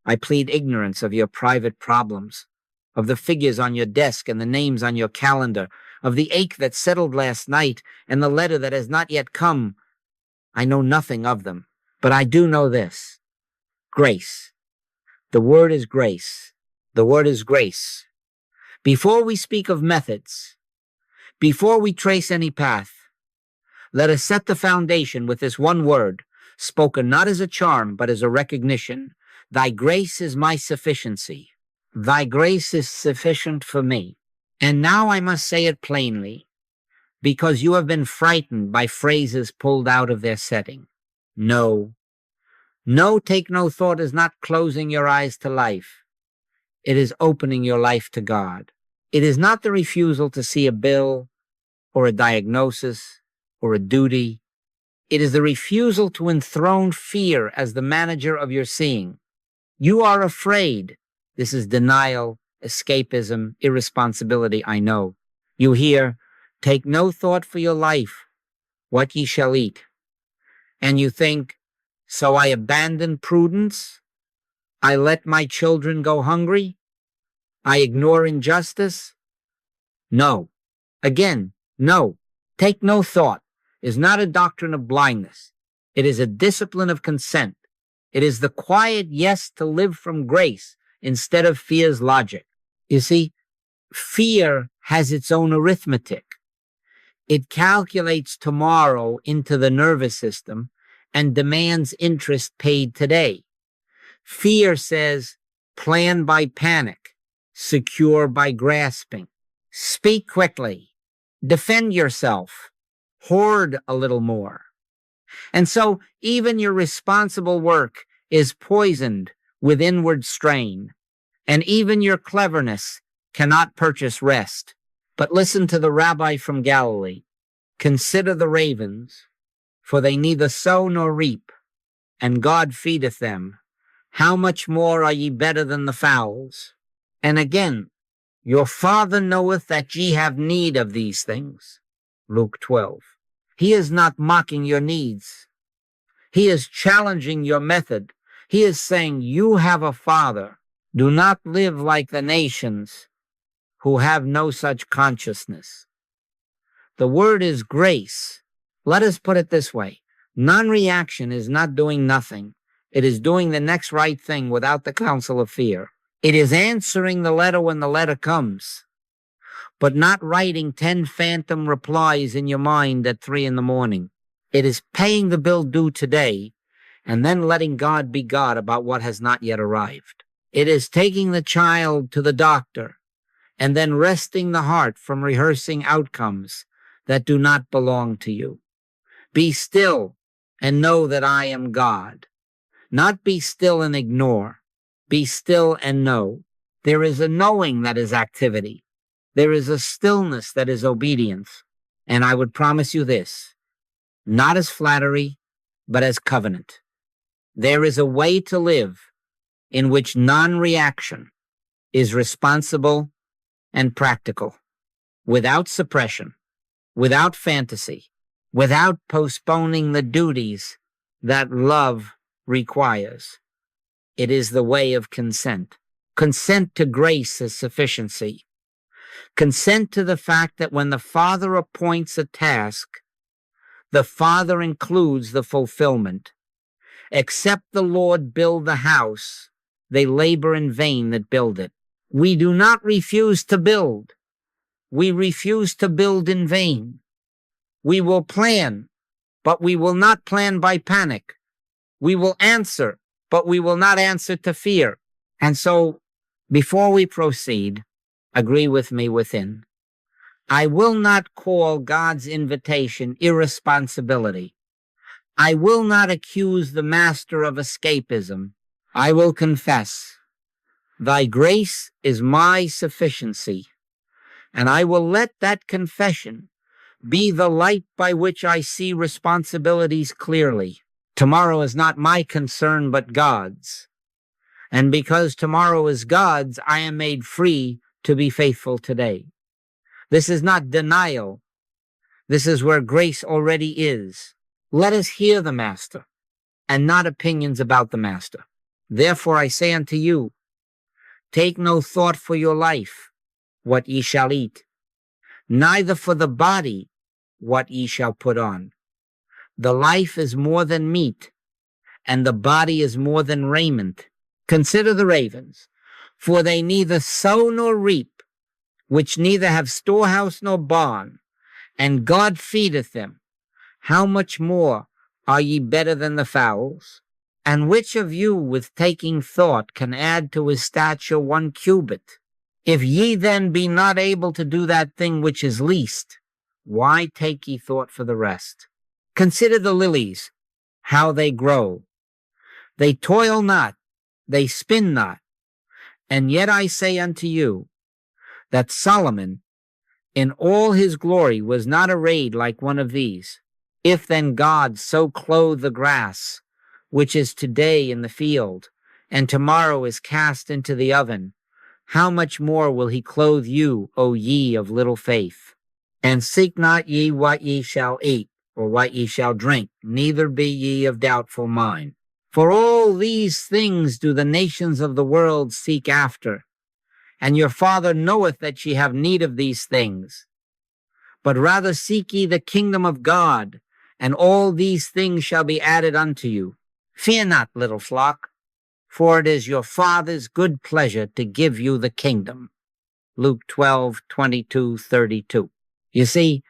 I plead ignorance of your private problems, of the figures on your desk and the names on your calendar, of the ache that settled last night and the letter that has not yet come. I know nothing of them, but I do know this. Grace. The word is grace. The word is grace. Before we speak of methods, before we trace any path, let us set the foundation with this one word, spoken not as a charm, but as a recognition. Thy grace is my sufficiency. Thy grace is sufficient for me. And now I must say it plainly, because you have been frightened by phrases pulled out of their setting. No. No, take no thought is not closing your eyes to life. It is opening your life to God. It is not the refusal to see a bill or a diagnosis or a duty. It is the refusal to enthrone fear as the manager of your seeing. You are afraid. This is denial, escapism, irresponsibility, I know. You hear, take no thought for your life, what ye shall eat. And you think, so I abandon prudence? I let my children go hungry? I ignore injustice? No. Again, no. Take no thought is not a doctrine of blindness. It is a discipline of consent. It is the quiet yes to live from grace instead of fear's logic. You see, fear has its own arithmetic. It calculates tomorrow into the nervous system and demands interest paid today. Fear says, plan by panic, secure by grasping, speak quickly, defend yourself, hoard a little more. And so even your responsible work is poisoned with inward strain, and even your cleverness cannot purchase rest. But listen to the rabbi from Galilee. Consider the ravens, for they neither sow nor reap, and God feedeth them. How much more are ye better than the fowls? And again, your Father knoweth that ye have need of these things. Luke 12. He is not mocking your needs. He is challenging your method. He is saying, you have a Father. Do not live like the nations who have no such consciousness. The word is grace. Let us put it this way. Non-reaction is not doing nothing. It is doing the next right thing without the counsel of fear. It is answering the letter when the letter comes, but not writing 10 phantom replies in your mind at 3 a.m. It is paying the bill due today and then letting God be God about what has not yet arrived. It is taking the child to the doctor and then resting the heart from rehearsing outcomes that do not belong to you. Be still and know that I am God. Not be still and ignore. Be still and know. There is a knowing that is activity. There is a stillness that is obedience. And I would promise you this, not as flattery, but as covenant. There is a way to live in which non-reaction is responsible and practical, without suppression, without fantasy, without postponing the duties that love requires. It is the way of consent. Consent to grace as sufficiency. Consent to the fact that when the Father appoints a task, the Father includes the fulfillment. Except the Lord build the house, they labor in vain that build it. We do not refuse to build. We refuse to build in vain. We will plan, but we will not plan by panic. We will answer, but we will not answer to fear. And so, before we proceed, agree with me within. I will not call God's invitation irresponsibility. I will not accuse the master of escapism. I will confess, thy grace is my sufficiency, and I will let that confession be the light by which I see responsibilities clearly. Tomorrow is not my concern, but God's. And because tomorrow is God's, I am made free to be faithful today. This is not denial. This is where grace already is. Let us hear the Master and not opinions about the Master. Therefore I say unto you, take no thought for your life, what ye shall eat, neither for the body, what ye shall put on. The life is more than meat, and the body is more than raiment. Consider the ravens, for they neither sow nor reap, which neither have storehouse nor barn, and God feedeth them. How much more are ye better than the fowls? And which of you with taking thought can add to his stature 1 cubit? If ye then be not able to do that thing which is least, why take ye thought for the rest? Consider the lilies, how they grow. They toil not, they spin not. And yet I say unto you, that Solomon in all his glory was not arrayed like one of these. If then God so clothe the grass, which is today in the field, and tomorrow is cast into the oven, how much more will he clothe you, O ye of little faith? And seek not ye what ye shall eat, or what ye shall drink, neither be ye of doubtful mind. For all these things do the nations of the world seek after, and your Father knoweth that ye have need of these things. But rather seek ye the kingdom of God, and all these things shall be added unto you. Fear not, little flock, for it is your Father's good pleasure to give you the kingdom. Luke 12:22-32. You see,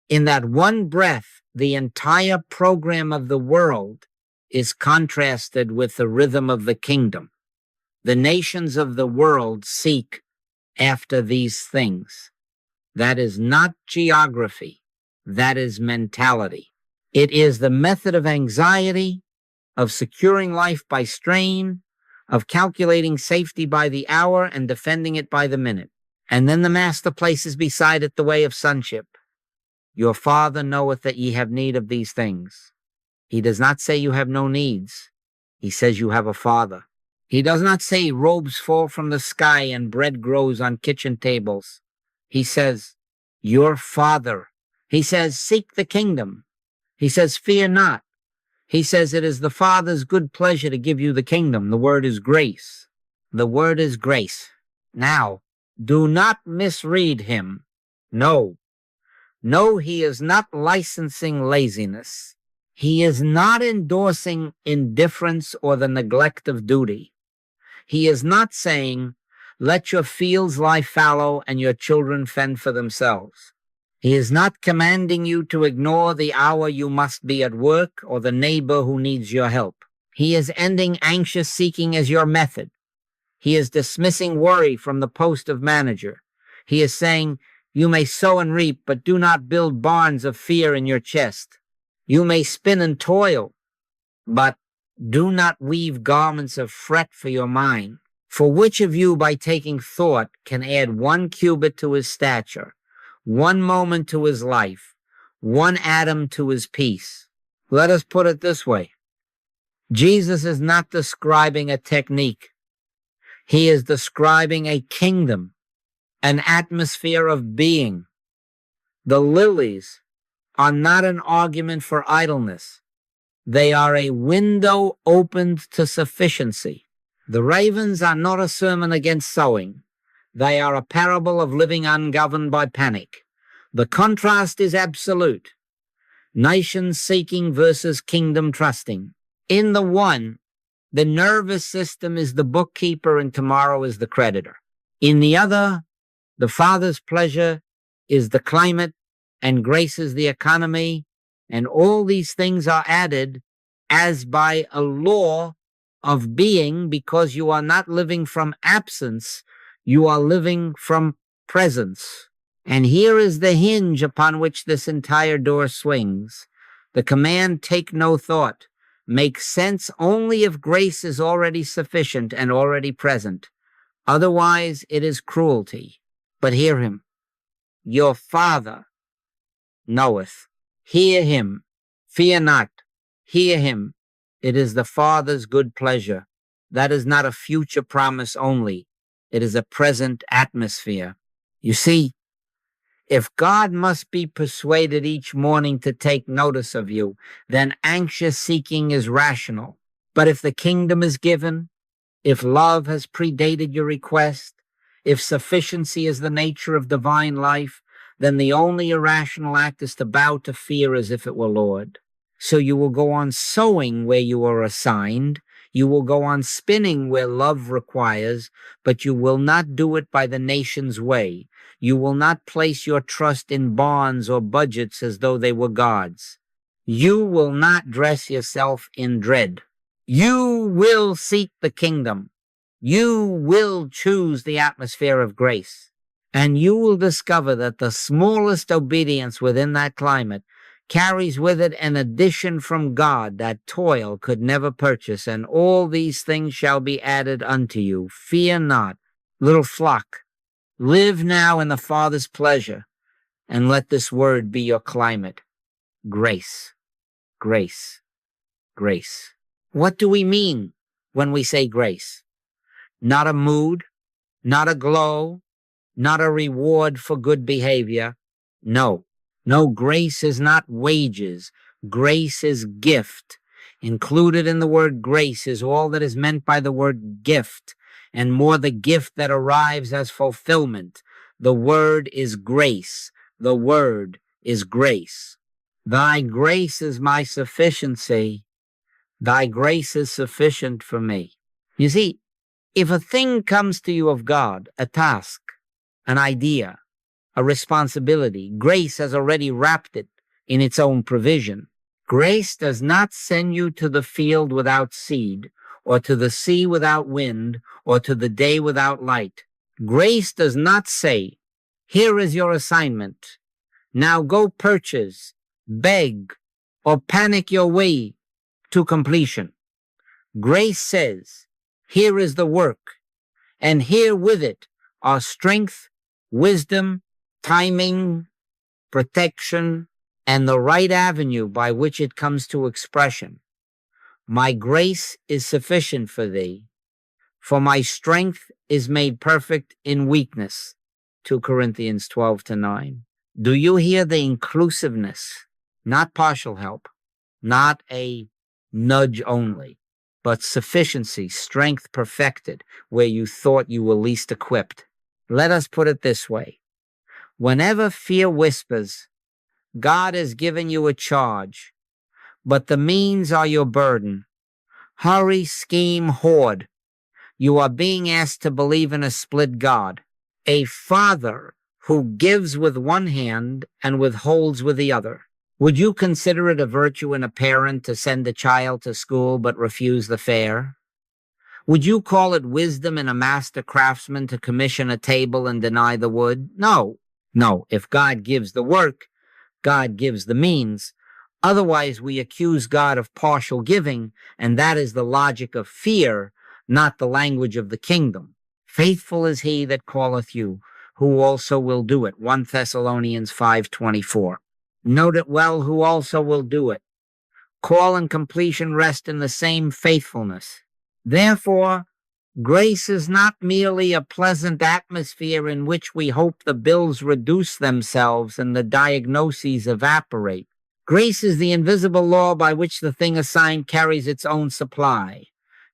in that one breath, the entire program of the world is contrasted with the rhythm of the kingdom. The nations of the world seek after these things. That is not geography. That is mentality. It is the method of anxiety, of securing life by strain, of calculating safety by the hour and defending it by the minute. And then the master places beside it the way of sonship. Your Father knoweth that ye have need of these things. He does not say you have no needs. He says you have a Father. He does not say robes fall from the sky and bread grows on kitchen tables. He says, your Father. He says, seek the kingdom. He says, fear not. He says, it is the Father's good pleasure to give you the kingdom. The word is grace. The word is grace. Now, do not misread him. No, he is not licensing laziness. He is not endorsing indifference or the neglect of duty. He is not saying, let your fields lie fallow and your children fend for themselves. He is not commanding you to ignore the hour you must be at work or the neighbor who needs your help. He is ending anxious seeking as your method. He is dismissing worry from the post of manager. He is saying, you may sow and reap, but do not build barns of fear in your chest. You may spin and toil, but do not weave garments of fret for your mind. For which of you by taking thought can add 1 cubit to his stature, 1 moment to his life, 1 atom to his peace? Let us put it this way. Jesus is not describing a technique. He is describing a kingdom, an atmosphere of being. The lilies are not an argument for idleness. They are a window opened to sufficiency. The ravens are not a sermon against sowing. They are a parable of living ungoverned by panic. The contrast is absolute. Nation seeking versus kingdom trusting. In the one, the nervous system is the bookkeeper and tomorrow is the creditor. In the other, the Father's pleasure is the climate and grace is the economy, and all these things are added as by a law of being, because you are not living from absence, you are living from presence. And here is the hinge upon which this entire door swings. The command, take no thought, makes sense only if grace is already sufficient and already present. Otherwise, it is cruelty. But hear him. Your Father knoweth. Hear him. Fear not. Hear him. It is the Father's good pleasure. That is not a future promise only. It is a present atmosphere. You see, if God must be persuaded each morning to take notice of you, then anxious seeking is rational. But if the kingdom is given, if love has predated your request, if sufficiency is the nature of divine life, then the only irrational act is to bow to fear as if it were Lord. So you will go on sowing where you are assigned, you will go on spinning where love requires, but you will not do it by the nation's way. You will not place your trust in bonds or budgets as though they were gods. You will not dress yourself in dread. You will seek the kingdom. You will choose the atmosphere of grace. And you will discover that the smallest obedience within that climate carries with it an addition from God that toil could never purchase, and all these things shall be added unto you. Fear not, little flock. Live now in the Father's pleasure, and let this word be your climate. Grace, grace, grace. What do we mean when we say grace? Not a mood, not a glow, not a reward for good behavior. No, grace is not wages. Grace is gift. Included in the word grace is all that is meant by the word gift, and more the gift that arrives as fulfillment. The word is grace. The word is grace. Thy grace is my sufficiency. Thy grace is sufficient for me. You see, if a thing comes to you of God, a task, an idea, a responsibility, grace has already wrapped it in its own provision. Grace does not send you to the field without seed, or to the sea without wind, or to the day without light. Grace does not say, here is your assignment. Now go purchase, beg, or panic your way to completion. Grace says, here is the work, and here with it are strength, wisdom, timing, protection, and the right avenue by which it comes to expression. My grace is sufficient for thee, for my strength is made perfect in weakness. 2 Corinthians 12-9. Do you hear the inclusiveness? Not partial help, not a nudge only, but sufficiency, strength perfected where you thought you were least equipped. Let us put it this way. Whenever fear whispers, God has given you a charge, but the means are your burden. Hurry, scheme, hoard. You are being asked to believe in a split God, a father who gives with one hand and withholds with the other. Would you consider it a virtue in a parent to send a child to school but refuse the fare? Would you call it wisdom in a master craftsman to commission a table and deny the wood? No. If God gives the work, God gives the means. Otherwise, we accuse God of partial giving, and that is the logic of fear, not the language of the kingdom. Faithful is he that calleth you, who also will do it. 1 Thessalonians 5:24. Note it well, who also will do it. Call and completion rest in the same faithfulness. Therefore, grace is not merely a pleasant atmosphere in which we hope the bills reduce themselves and the diagnoses evaporate. Grace is the invisible law by which the thing assigned carries its own supply.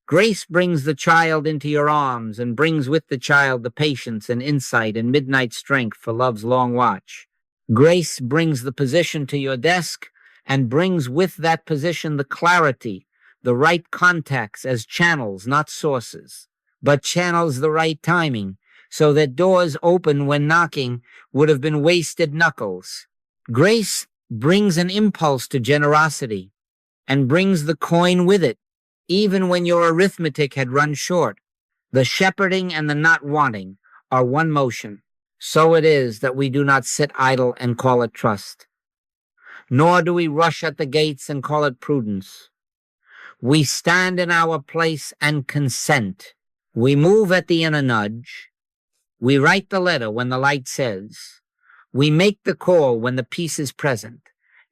Grace brings the child into your arms and brings with the child the patience and insight and midnight strength for love's long watch. Grace brings the position to your desk and brings with that position the clarity, the right contacts as channels, not sources, but channels the right timing, so that doors open when knocking would have been wasted knuckles. Grace brings an impulse to generosity and brings the coin with it, even when your arithmetic had run short. The shepherding and the not wanting are one motion. So it is that we do not sit idle and call it trust, nor do we rush at the gates and call it prudence. We stand in our place and consent. We move at the inner nudge. We write the letter when the light says. We make the call when the peace is present.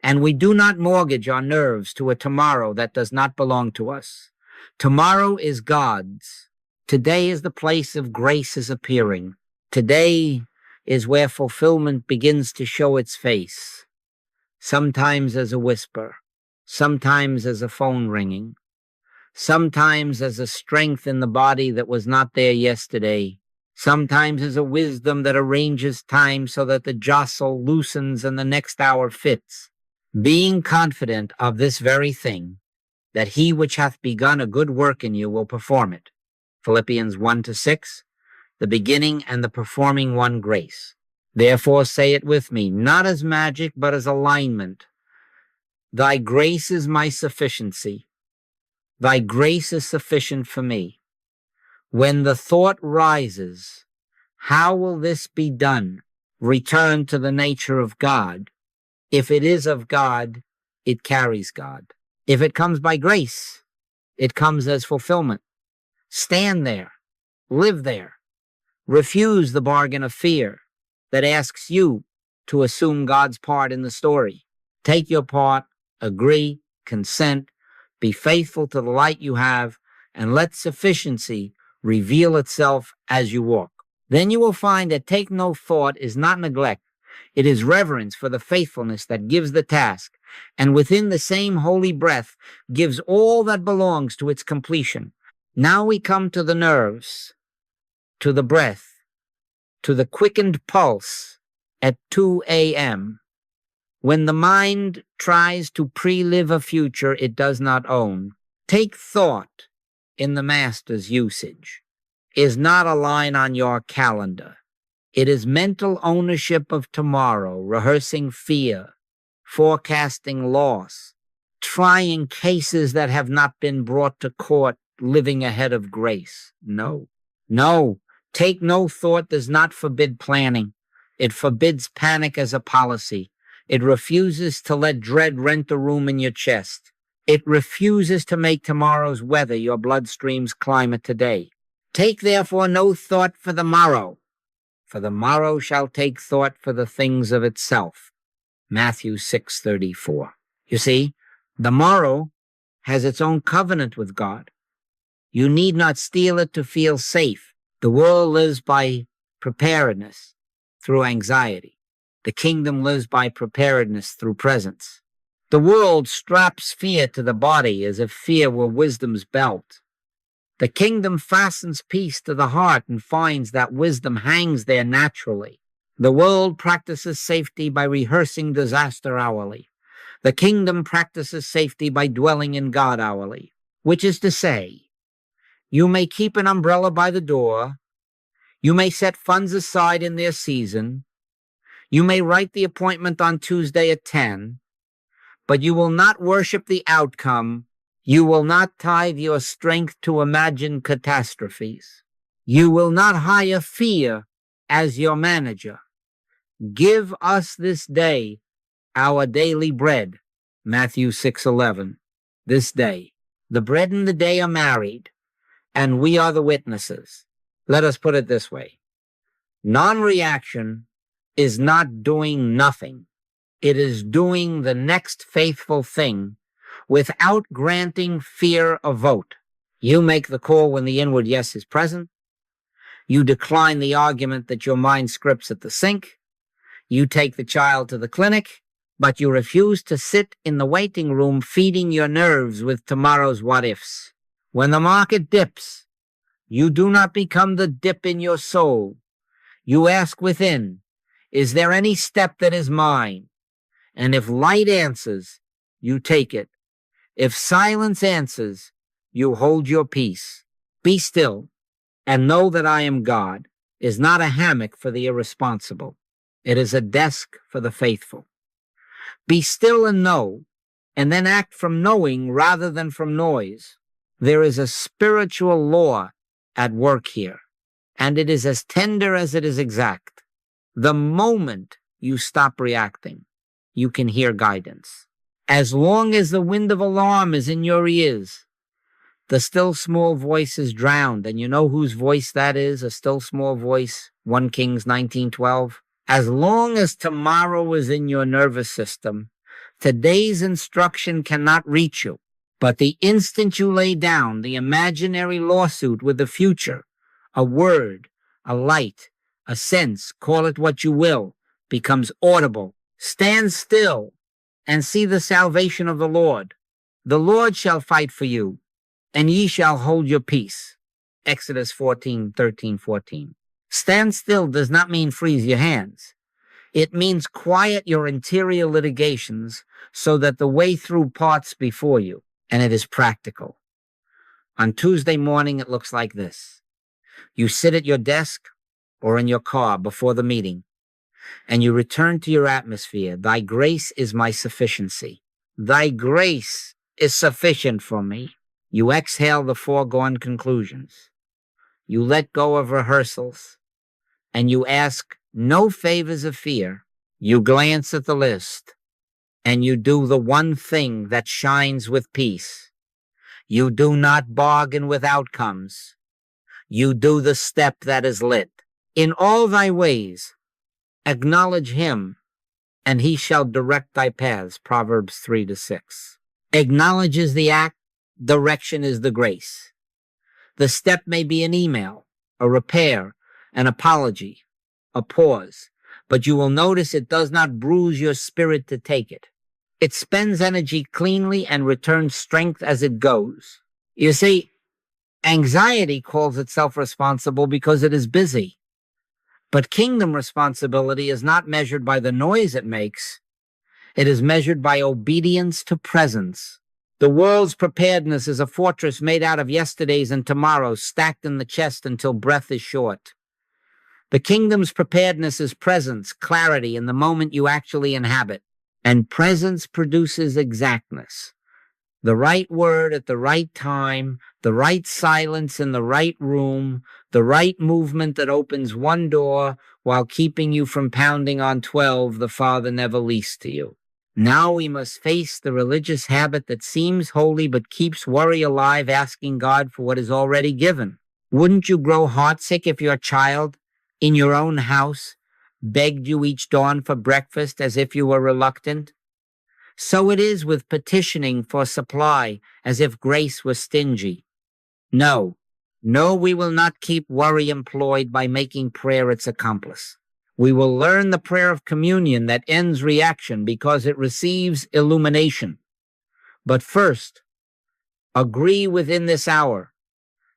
And we do not mortgage our nerves to a tomorrow that does not belong to us. Tomorrow is God's. Today is the place of grace's appearing. Today is where fulfillment begins to show its face. Sometimes as a whisper, sometimes as a phone ringing, Sometimes as a strength in the body that was not there yesterday. Sometimes as a wisdom that arranges time so that the jostle loosens and the next hour fits. Being confident of this very thing, that he which hath begun a good work in you will perform it. Philippians 1-6, the beginning and the performing one grace. Therefore say it with me, not as magic, but as alignment. Thy grace is my sufficiency. Thy grace is sufficient for me. When the thought rises, how will this be done? Return to the nature of God. If it is of God, it carries God. If it comes by grace, it comes as fulfillment. Stand there. Live there. Refuse the bargain of fear that asks you to assume God's part in the story. Take your part, agree, consent, be faithful to the light you have, and let sufficiency reveal itself as you walk. Then you will find that take no thought is not neglect. It is reverence for the faithfulness that gives the task, and within the same holy breath gives all that belongs to its completion. Now we come to the nerves, to the breath, to the quickened pulse at 2 a.m. When the mind tries to pre-live a future it does not own. Take thought in the master's usage is not a line on your calendar. It is mental ownership of tomorrow, rehearsing fear, forecasting loss, trying cases that have not been brought to court, living ahead of grace. No. Take no thought does not forbid planning. It forbids panic as a policy. It refuses to let dread rent a room in your chest. It refuses to make tomorrow's weather your bloodstream's climate today. Take therefore no thought for the morrow, for the morrow shall take thought for the things of itself. Matthew 6:34. You see, the morrow has its own covenant with God. You need not steal it to feel safe. The world lives by preparedness through anxiety. The kingdom lives by preparedness through presence. The world straps fear to the body as if fear were wisdom's belt. The kingdom fastens peace to the heart and finds that wisdom hangs there naturally. The world practices safety by rehearsing disaster hourly. The kingdom practices safety by dwelling in God hourly, which is to say, you may keep an umbrella by the door. You may set funds aside in their season. You may write the appointment on Tuesday at 10, but you will not worship the outcome. You will not tithe your strength to imagined catastrophes. You will not hire fear as your manager. Give us this day our daily bread. Matthew 6:11. This day. The bread and the day are married, and we are the witnesses. Let us put it this way. Non-reaction is not doing nothing. It is doing the next faithful thing without granting fear a vote. You make the call when the inward yes is present. You decline the argument that your mind scripts at the sink. You take the child to the clinic, but you refuse to sit in the waiting room feeding your nerves with tomorrow's what-ifs. When the market dips, you do not become the dip in your soul. You ask within, is there any step that is mine? And if light answers, you take it. If silence answers, you hold your peace. Be still and know that I am God is not a hammock for the irresponsible. It is a desk for the faithful. Be still and know, and then act from knowing rather than from noise. There is a spiritual law at work here, and it is as tender as it is exact. The moment you stop reacting, you can hear guidance. As long as the wind of alarm is in your ears, the still small voice is drowned, and you know whose voice that is, a still small voice, 1 Kings 19:12. As long as tomorrow is in your nervous system, today's instruction cannot reach you. But the instant you lay down the imaginary lawsuit with the future, a word, a light, a sense, call it what you will, becomes audible. Stand still and see the salvation of the Lord. The Lord shall fight for you, and ye shall hold your peace. Exodus 14:13-14. Stand still does not mean freeze your hands. It means quiet your interior litigations so that the way through parts before you, and it is practical. On Tuesday morning, it looks like this. You sit at your desk or in your car before the meeting, and you return to your atmosphere. Thy grace is my sufficiency. Thy grace is sufficient for me. You exhale the foregone conclusions. You let go of rehearsals, and you ask no favors of fear. You glance at the list, and you do the one thing that shines with peace. You do not bargain with outcomes. You do the step that is lit. In all thy ways, acknowledge him, and he shall direct thy paths. Proverbs 3-6. Acknowledge is the act, direction is the grace. The step may be an email, a repair, an apology, a pause, but you will notice it does not bruise your spirit to take it. It spends energy cleanly and returns strength as it goes. You see, anxiety calls itself responsible because it is busy. But kingdom responsibility is not measured by the noise it makes. It is measured by obedience to presence. The world's preparedness is a fortress made out of yesterdays and tomorrows stacked in the chest until breath is short. The kingdom's preparedness is presence, clarity in the moment you actually inhabit. And presence produces exactness. The right word at the right time, the right silence in the right room, the right movement that opens one door while keeping you from pounding on 12 the Father never leased to you. Now we must face the religious habit that seems holy but keeps worry alive, asking God for what is already given. Wouldn't you grow heartsick if your child, in your own house, begged you each dawn for breakfast as if you were reluctant? So it is with petitioning for supply as if grace was stingy. No, we will not keep worry employed by making prayer its accomplice. We will learn the prayer of communion that ends reaction because it receives illumination. But first, agree within this hour.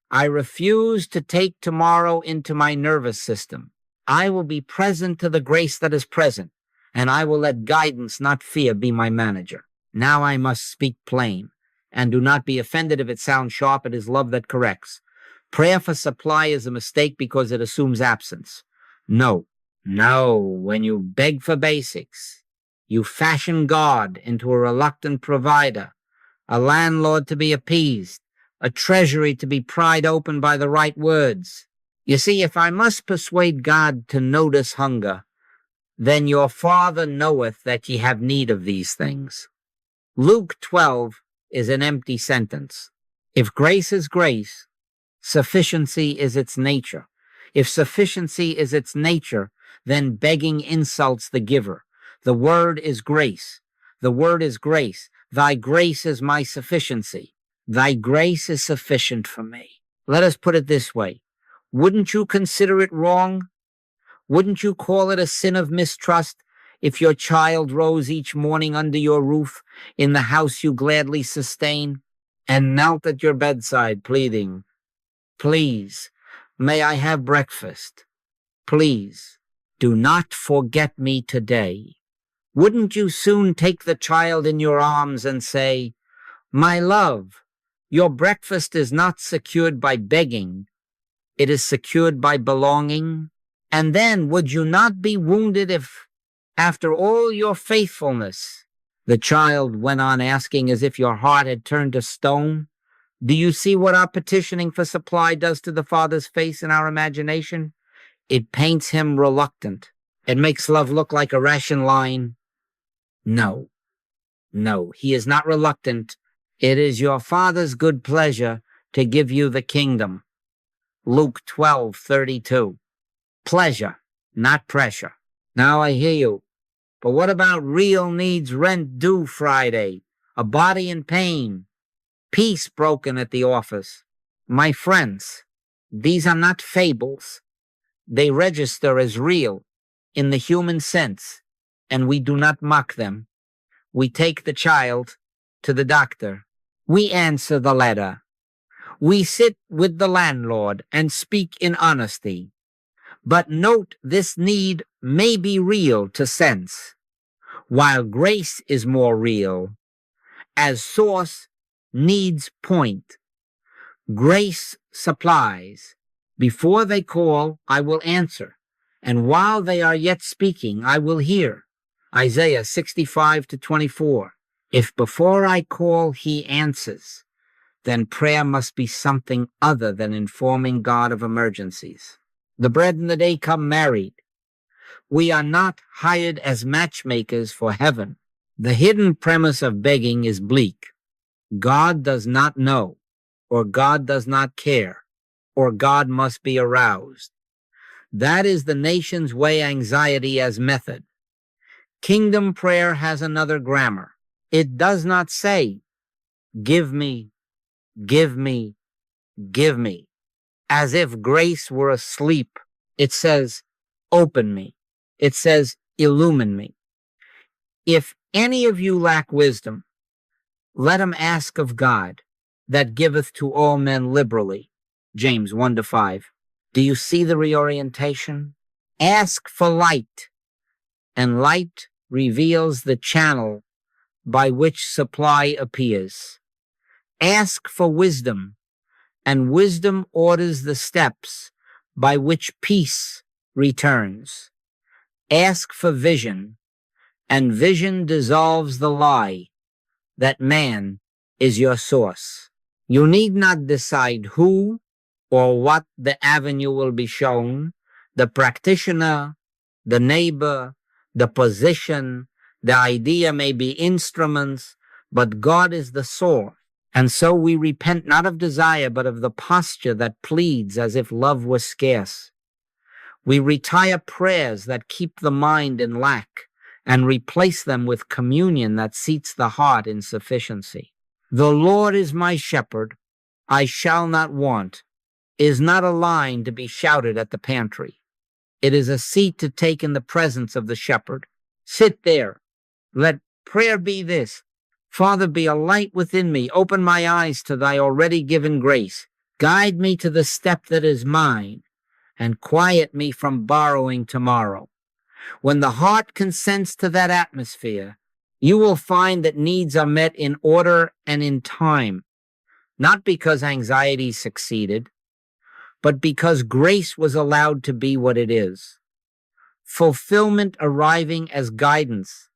I refuse to take tomorrow into my nervous system. I will be present to the grace that is present, and I will let guidance, not fear, be my manager. Now I must speak plain, and do not be offended if it sounds sharp. It is love that corrects. Prayer for supply is a mistake because it assumes absence. No, when you beg for basics, you fashion God into a reluctant provider, a landlord to be appeased, a treasury to be pried open by the right words. You see, if I must persuade God to notice hunger, then your Father knoweth that ye have need of these things. Luke 12 is an empty sentence. If grace is grace, sufficiency is its nature. If sufficiency is its nature, then begging insults the giver. The word is grace. The word is grace. Thy grace is my sufficiency. Thy grace is sufficient for me. Let us put it this way. Wouldn't you consider it wrong? Wouldn't you call it a sin of mistrust if your child rose each morning under your roof in the house you gladly sustain and knelt at your bedside pleading, "Please, may I have breakfast? Please, do not forget me today"? Wouldn't you soon take the child in your arms and say, "My love, your breakfast is not secured by begging. It is secured by belonging"? And then would you not be wounded if, after all your faithfulness, the child went on asking as if your heart had turned to stone? Do you see what our petitioning for supply does to the Father's face in our imagination? It paints him reluctant. It makes love look like a ration line. No, he is not reluctant. It is your Father's good pleasure to give you the kingdom. Luke 12:32. Pleasure, not pressure. Now I hear you. But what about real needs? Rent due Friday, a body in pain, peace broken at the office. My friends, these are not fables. They register as real in the human sense, and we do not mock them. We take the child to the doctor. We answer the letter. We sit with the landlord and speak in honesty. But note this need may be real to sense, while grace is more real, as source needs point. Grace supplies. Before they call, I will answer, and while they are yet speaking, I will hear. Isaiah 65-24. If before I call, he answers, then prayer must be something other than informing God of emergencies. The bread and the day come married. We are not hired as matchmakers for heaven. The hidden premise of begging is bleak. God does not know, or God does not care, or God must be aroused. That is the nation's way anxiety as method. Kingdom prayer has another grammar. It does not say, give me, give me, give me, as if grace were asleep. It says, open me. It says, illumine me. If any of you lack wisdom, let him ask of God, that giveth to all men liberally. James 1-5. Do you see the reorientation? Ask for light, and light reveals the channel by which supply appears. Ask for wisdom, and wisdom orders the steps by which peace returns. Ask for vision, and vision dissolves the lie that man is your source. You need not decide who or what the avenue will be shown, the practitioner, the neighbor, the position, the idea may be instruments, but God is the source. And so we repent not of desire, but of the posture that pleads as if love was scarce. We retire prayers that keep the mind in lack and replace them with communion that seats the heart in sufficiency. The Lord is my shepherd, I shall not want, is not a line to be shouted at the pantry. It is a seat to take in the presence of the shepherd. Sit there. Let prayer be this. Father, be a light within me. Open my eyes to thy already given grace. Guide me to the step that is mine, and quiet me from borrowing tomorrow. When the heart consents to that atmosphere, you will find that needs are met in order and in time, not because anxiety succeeded, but because grace was allowed to be what it is. Fulfillment arriving as guidance,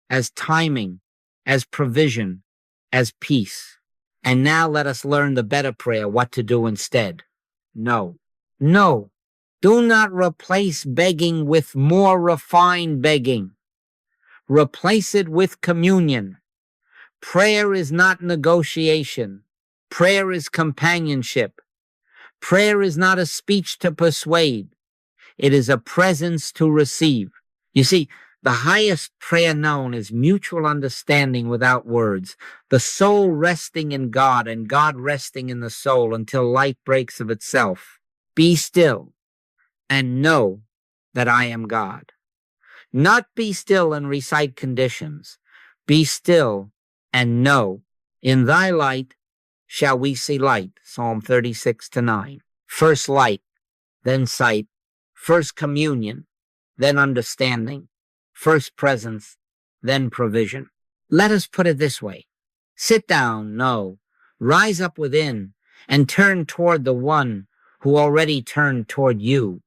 as timing, as provision, as peace. And now let us learn the better prayer, what to do instead. No. Do not replace begging with more refined begging. Replace it with communion. Prayer is not negotiation. Prayer is companionship. Prayer is not a speech to persuade. It is a presence to receive. You see, the highest prayer known is mutual understanding without words, the soul resting in God and God resting in the soul until light breaks of itself. Be still and know that I am God. Not be still and recite conditions. Be still and know in thy light shall we see light. Psalm 36-9. First light, then sight. First communion, then understanding. First presence, then provision. Let us put it this way. Sit down, no. Rise up within and turn toward the one who already turned toward you.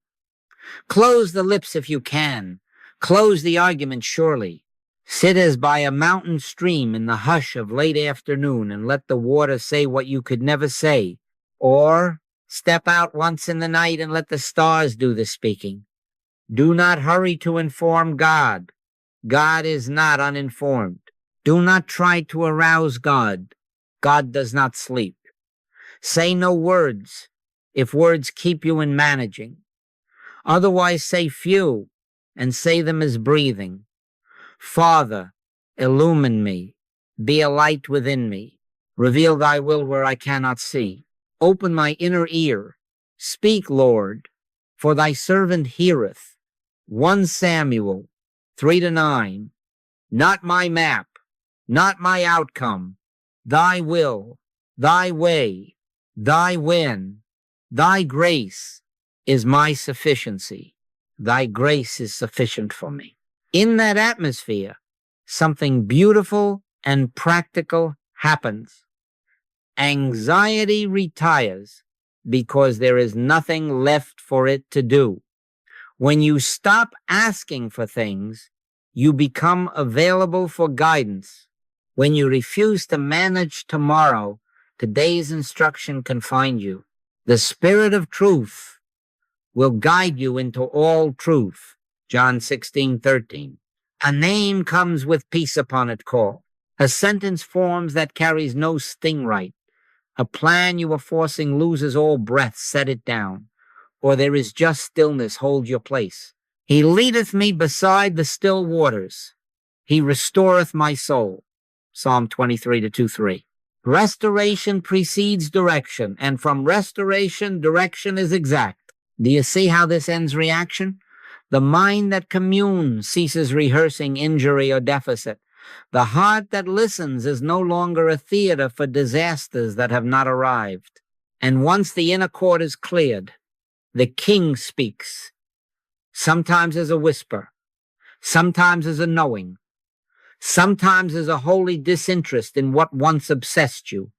Close the lips if you can. Close the argument surely. Sit as by a mountain stream in the hush of late afternoon and let the water say what you could never say. Or step out once in the night and let the stars do the speaking. Do not hurry to inform God. God is not uninformed. Do not try to arouse God. God does not sleep. Say no words if words keep you in managing. Otherwise say few and say them as breathing. Father, illumine me. Be a light within me. Reveal thy will where I cannot see. Open my inner ear. Speak, Lord, for thy servant heareth. 1 Samuel 3-9. Not my map, not my outcome. Thy will, thy way, Thy win, thy grace is my sufficiency. Thy grace is sufficient for me. In that atmosphere, something beautiful and practical happens. Anxiety retires because there is nothing left for it to do. When you stop asking for things, you become available for guidance. When you refuse to manage tomorrow, today's instruction can find you. The Spirit of truth will guide you into all truth. John 16:13. A name comes with peace upon it call. A sentence forms that carries no stingray. A plan you are forcing loses all breath, set it down. Or there is just stillness, hold your place. He leadeth me beside the still waters. He restoreth my soul. Psalm 23:2-3. Restoration precedes direction, and from restoration, direction is exact. Do you see how this ends reaction? The mind that communes ceases rehearsing injury or deficit. The heart that listens is no longer a theater for disasters that have not arrived. And once the inner court is cleared, the king speaks. Sometimes as a whisper, sometimes as a knowing, sometimes as a holy disinterest in what once obsessed you.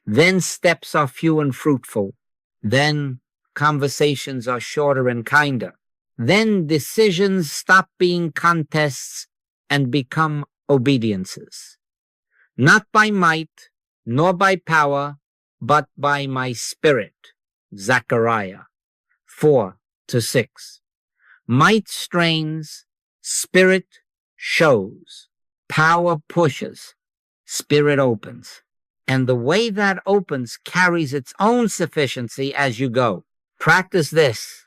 Then steps are few and fruitful. Then conversations are shorter and kinder. Then decisions stop being contests and become obediences. Not by might, nor by power, but by my spirit. Zechariah 4-6. Might strains, spirit shows, power pushes, spirit opens. And the way that opens carries its own sufficiency as you go. Practice this,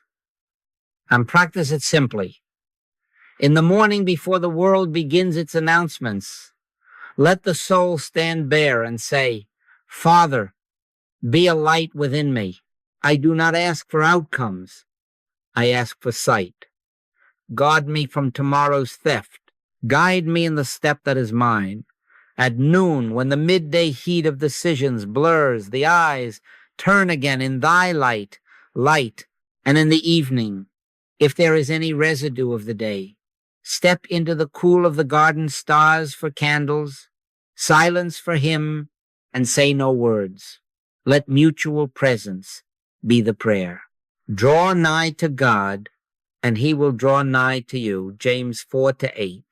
and practice it simply. In the morning before the world begins its announcements, let the soul stand bare and say, Father, be a light within me. I do not ask for outcomes. I ask for sight. Guard me from tomorrow's theft. Guide me in the step that is mine. At noon, when the midday heat of decisions blurs the eyes, turn again in thy light, and in the evening, if there is any residue of the day, step into the cool of the garden stars for candles, silence for him, and say no words. Let mutual presence be the prayer. Draw nigh to God, and he will draw nigh to you. James 4-8.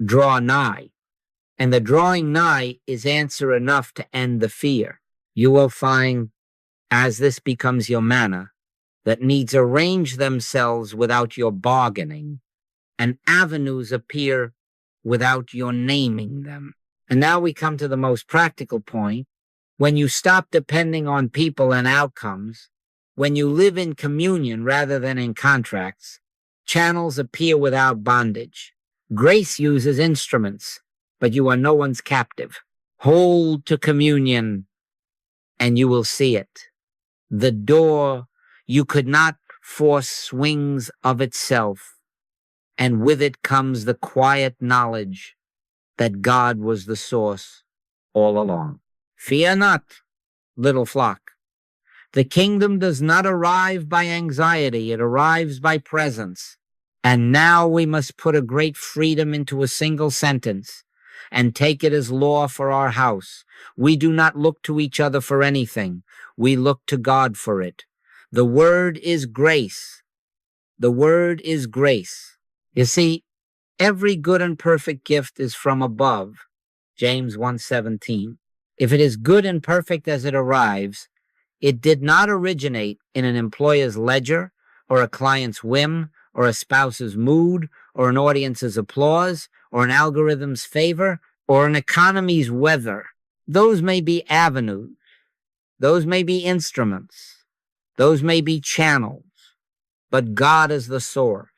Draw nigh. And the drawing nigh is answer enough to end the fear. You will find, as this becomes your manner, that needs arrange themselves without your bargaining, and avenues appear without your naming them. And now we come to the most practical point. When you stop depending on people and outcomes, when you live in communion rather than in contracts, channels appear without bondage. Grace uses instruments, but you are no one's captive. Hold to communion, and you will see it. The door you could not force swings of itself, and with it comes the quiet knowledge that God was the source all along. Fear not, little flock. The kingdom does not arrive by anxiety, it arrives by presence. And now we must put a great freedom into a single sentence and take it as law for our house. We do not look to each other for anything. We look to God for it. The word is grace. The word is grace. You see, every good and perfect gift is from above. James 1:17. If it is good and perfect as it arrives, it did not originate in an employer's ledger or a client's whim or a spouse's mood or an audience's applause or an algorithm's favor or an economy's weather. Those may be avenues. Those may be instruments. Those may be channels. But God is the source.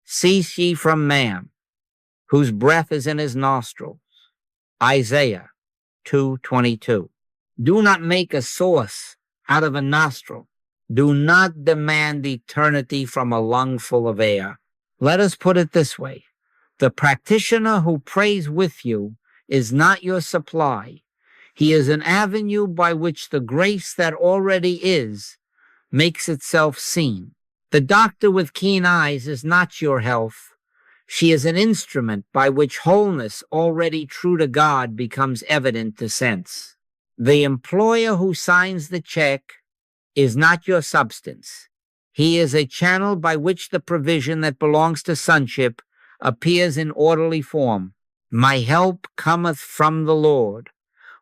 Cease ye from man, whose breath is in his nostrils. Isaiah 2:22. Do not make a source out of a nostril. Do not demand eternity from a lungful of air. Let us put it this way. The practitioner who prays with you is not your supply. He is an avenue by which the grace that already is makes itself seen. The doctor with keen eyes is not your health. She is an instrument by which wholeness already true to God becomes evident to sense. The employer who signs the check is not your substance. He is a channel by which the provision that belongs to sonship appears in orderly form. My help cometh from the Lord,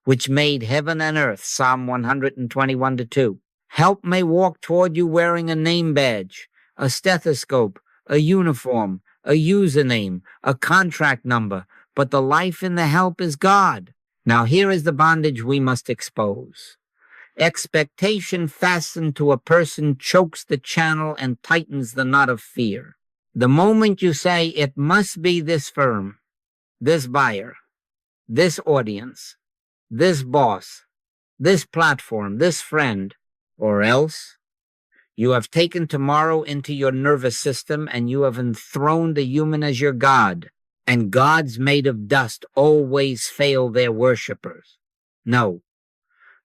which made heaven and earth, Psalm 121-2. Help may walk toward you wearing a name badge, a stethoscope, a uniform, a username, a contract number, but the life in the help is God. Now here is the bondage we must expose. Expectation fastened to a person chokes the channel and tightens the knot of fear. The moment you say, it must be this firm, this buyer, this audience, this boss, this platform, this friend, or else, you have taken tomorrow into your nervous system and you have enthroned the human as your God. And gods made of dust always fail their worshippers. No,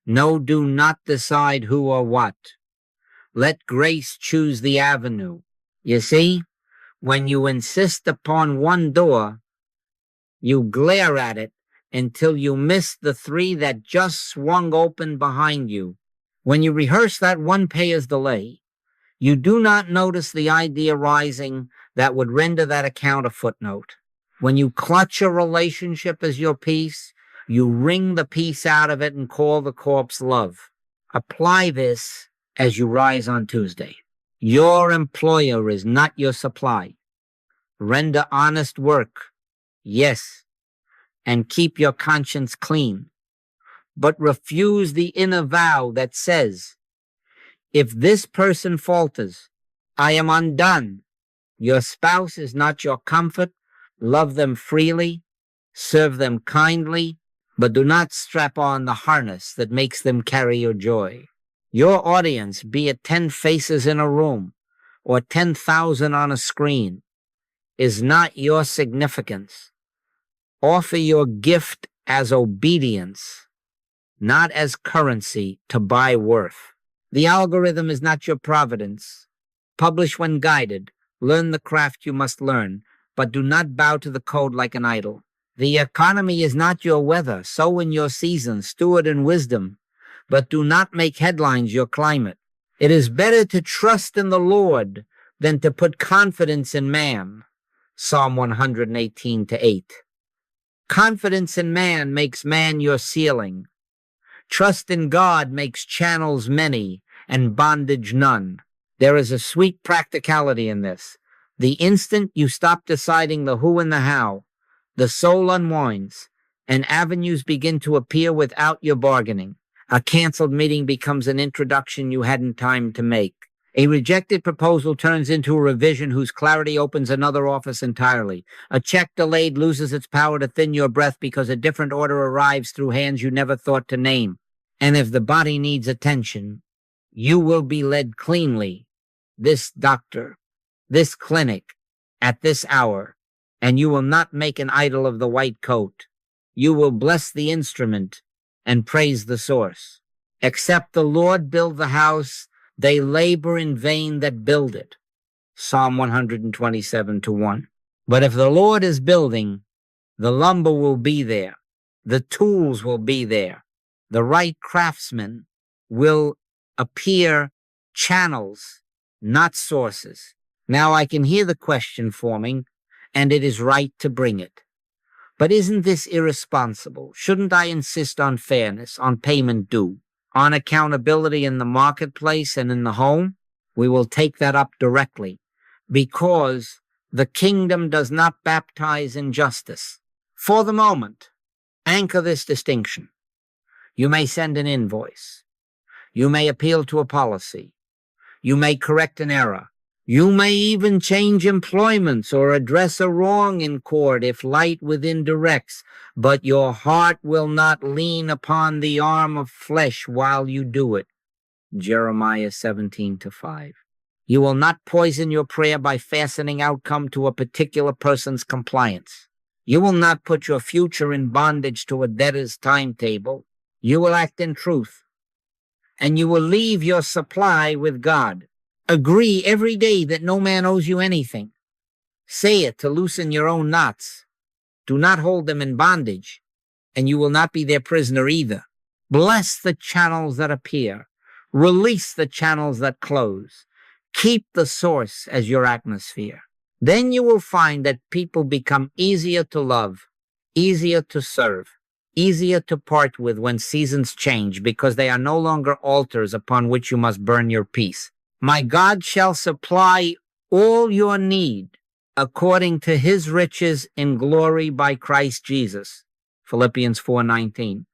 do not decide who or what. Let grace choose the avenue. You see, when you insist upon one door, you glare at it until you miss the three that just swung open behind you. When you rehearse that one payer's delay, you do not notice the idea rising that would render that account a footnote. When you clutch a relationship as your peace, you wring the peace out of it and call the corpse love. Apply this as you rise on Tuesday. Your employer is not your supply. Render honest work, yes, and keep your conscience clean. But refuse the inner vow that says, if this person falters, I am undone. Your spouse is not your comfort. Love them freely, serve them kindly, but do not strap on the harness that makes them carry your joy. Your audience, be it 10 faces in a room or 10,000 on a screen, is not your significance. Offer your gift as obedience, not as currency to buy worth. The algorithm is not your providence. Publish when guided. Learn the craft you must learn, but do not bow to the code like an idol. The economy is not your weather. Sow in your season, steward in wisdom, but do not make headlines your climate. It is better to trust in the Lord than to put confidence in man. Psalm 118-8. Confidence in man makes man your ceiling. Trust in God makes channels many and bondage none. There is a sweet practicality in this. The instant you stop deciding the who and the how, the soul unwinds, and avenues begin to appear without your bargaining. A canceled meeting becomes an introduction you hadn't time to make. A rejected proposal turns into a revision whose clarity opens another office entirely. A check delayed loses its power to thin your breath because a different order arrives through hands you never thought to name. And if the body needs attention, you will be led cleanly. This doctor, this clinic, at this hour, and you will not make an idol of the white coat. You will bless the instrument and praise the source. Except the Lord build the house, they labor in vain that build it. Psalm 127-1. But if the Lord is building, the lumber will be there. The tools will be there. The right craftsman will appear channels, not sources. Now I can hear the question forming, and it is right to bring it. But isn't this irresponsible? Shouldn't I insist on fairness, on payment due, on accountability in the marketplace and in the home? We will take that up directly, because the kingdom does not baptize injustice. For the moment, anchor this distinction. You may send an invoice. You may appeal to a policy. You may correct an error. You may even change employments or address a wrong in court if light within directs, but your heart will not lean upon the arm of flesh while you do it. Jeremiah 17-5. You will not poison your prayer by fastening outcome to a particular person's compliance. You will not put your future in bondage to a debtor's timetable. You will act in truth, and you will leave your supply with God. Agree every day that no man owes you anything. Say it to loosen your own knots. Do not hold them in bondage, and you will not be their prisoner either. Bless the channels that appear. Release the channels that close. Keep the source as your atmosphere. Then you will find that people become easier to love, easier to serve, easier to part with when seasons change, because they are no longer altars upon which you must burn your peace. My God shall supply all your need according to his riches in glory by Christ Jesus. Philippians 4:19.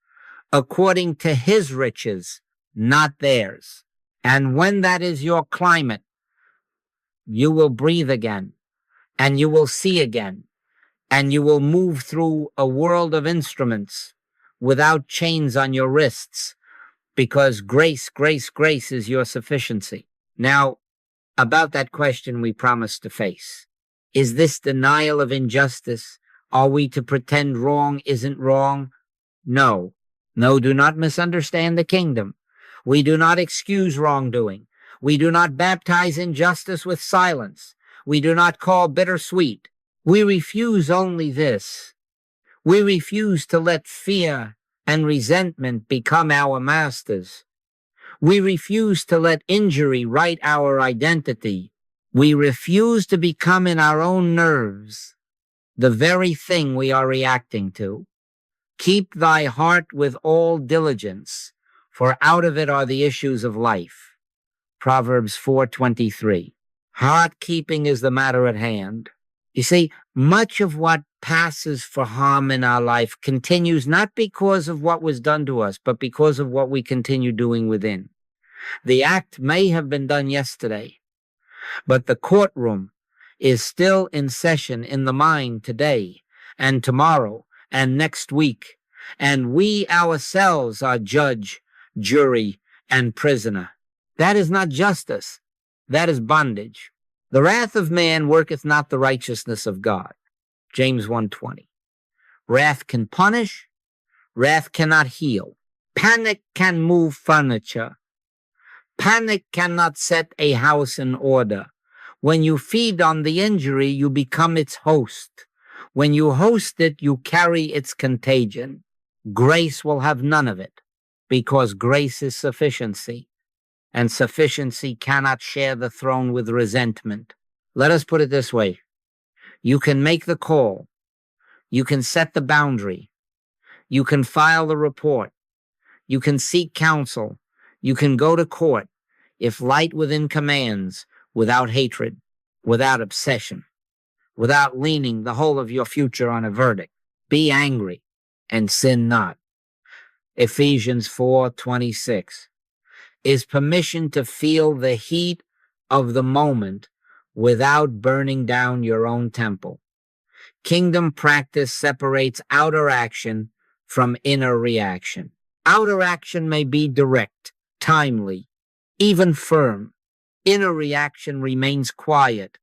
According to his riches, not theirs. And when that is your climate, you will breathe again, and you will see again, and you will move through a world of instruments without chains on your wrists, because grace, grace, grace is your sufficiency. Now, about that question we promised to face. Is this denial of injustice? Are we to pretend wrong isn't wrong? No. No, do not misunderstand the kingdom. We do not excuse wrongdoing. We do not baptize injustice with silence. We do not call bittersweet. We refuse only this. We refuse to let fear and resentment become our masters. We refuse to let injury write our identity. We refuse to become in our own nerves the very thing we are reacting to. Keep thy heart with all diligence, for out of it are the issues of life. Proverbs 4:23. Heart keeping is the matter at hand. You see, much of what passes for harm in our life continues not because of what was done to us, but because of what we continue doing within. The act may have been done yesterday, but the courtroom is still in session in the mind today and tomorrow and next week, and we ourselves are judge, jury, and prisoner. That is not justice. That is bondage. The wrath of man worketh not the righteousness of God. James 1:20. Wrath can punish. Wrath cannot heal. Panic can move furniture. Panic cannot set a house in order. When you feed on the injury, you become its host. When you host it, you carry its contagion. Grace will have none of it, because grace is sufficiency, and sufficiency cannot share the throne with resentment. Let us put it this way. You can make the call. You can set the boundary. You can file the report. You can seek counsel. You can go to court if light within commands, without hatred, without obsession, without leaning the whole of your future on a verdict. Be angry and sin not. Ephesians 4:26 is permission to feel the heat of the moment without burning down your own temple. Kingdom practice separates outer action from inner reaction. Outer action may be direct, timely, even firm. Inner reaction remains quiet,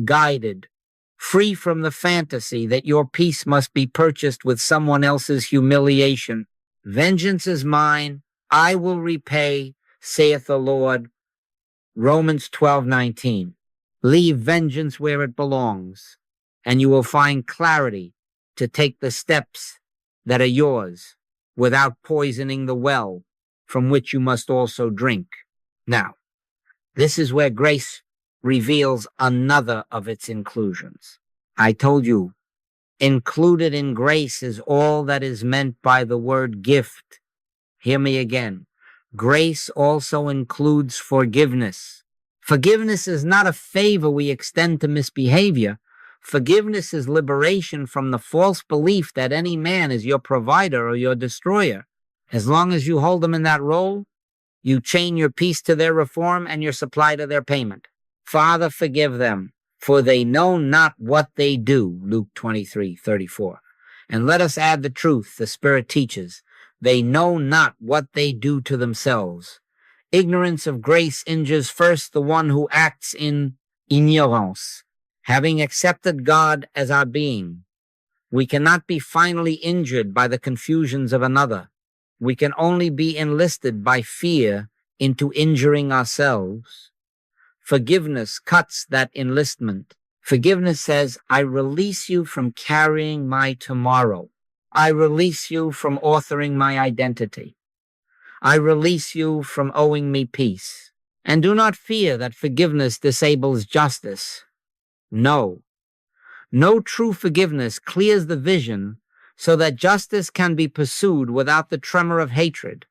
guided, free from the fantasy that your peace must be purchased with someone else's humiliation. Vengeance is mine, I will repay, saith the Lord. Romans 12:19. Leave vengeance where it belongs, and you will find clarity to take the steps that are yours without poisoning the well from which you must also drink. Now, this is where grace reveals another of its inclusions. I told you, included in grace is all that is meant by the word gift. Hear me again. Grace also includes forgiveness. Forgiveness is not a favor we extend to misbehavior. Forgiveness is liberation from the false belief that any man is your provider or your destroyer. As long as you hold them in that role, you chain your peace to their reform and your supply to their payment. Father, forgive them, for they know not what they do, Luke 23:34. And let us add the truth the Spirit teaches. They know not what they do to themselves. Ignorance of grace injures first the one who acts in ignorance. Having accepted God as our being, we cannot be finally injured by the confusions of another. We can only be enlisted by fear into injuring ourselves. Forgiveness cuts that enlistment. Forgiveness says, I release you from carrying my tomorrow. I release you from authoring my identity. I release you from owing me peace. And do not fear that forgiveness disables justice. No. No true forgiveness clears the vision so that justice can be pursued without the tremor of hatred.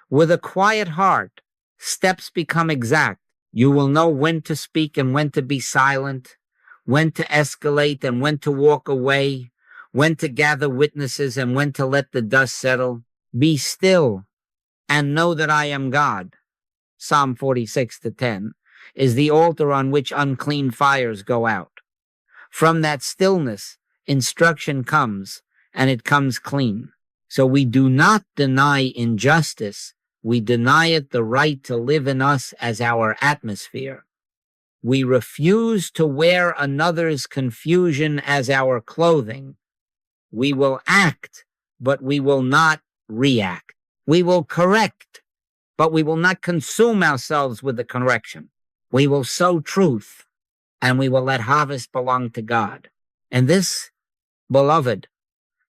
With a quiet heart, steps become exact. You will know when to speak and when to be silent, when to escalate and when to walk away, when to gather witnesses and when to let the dust settle. Be still and know that I am God. Psalm 46:10 is the altar on which unclean fires go out. From that stillness, instruction comes, and it comes clean. So we do not deny injustice. We deny it the right to live in us as our atmosphere. We refuse to wear another's confusion as our clothing. We will act, but we will not react. We will correct, but we will not consume ourselves with the correction. We will sow truth, and we will let harvest belong to God. And this, beloved,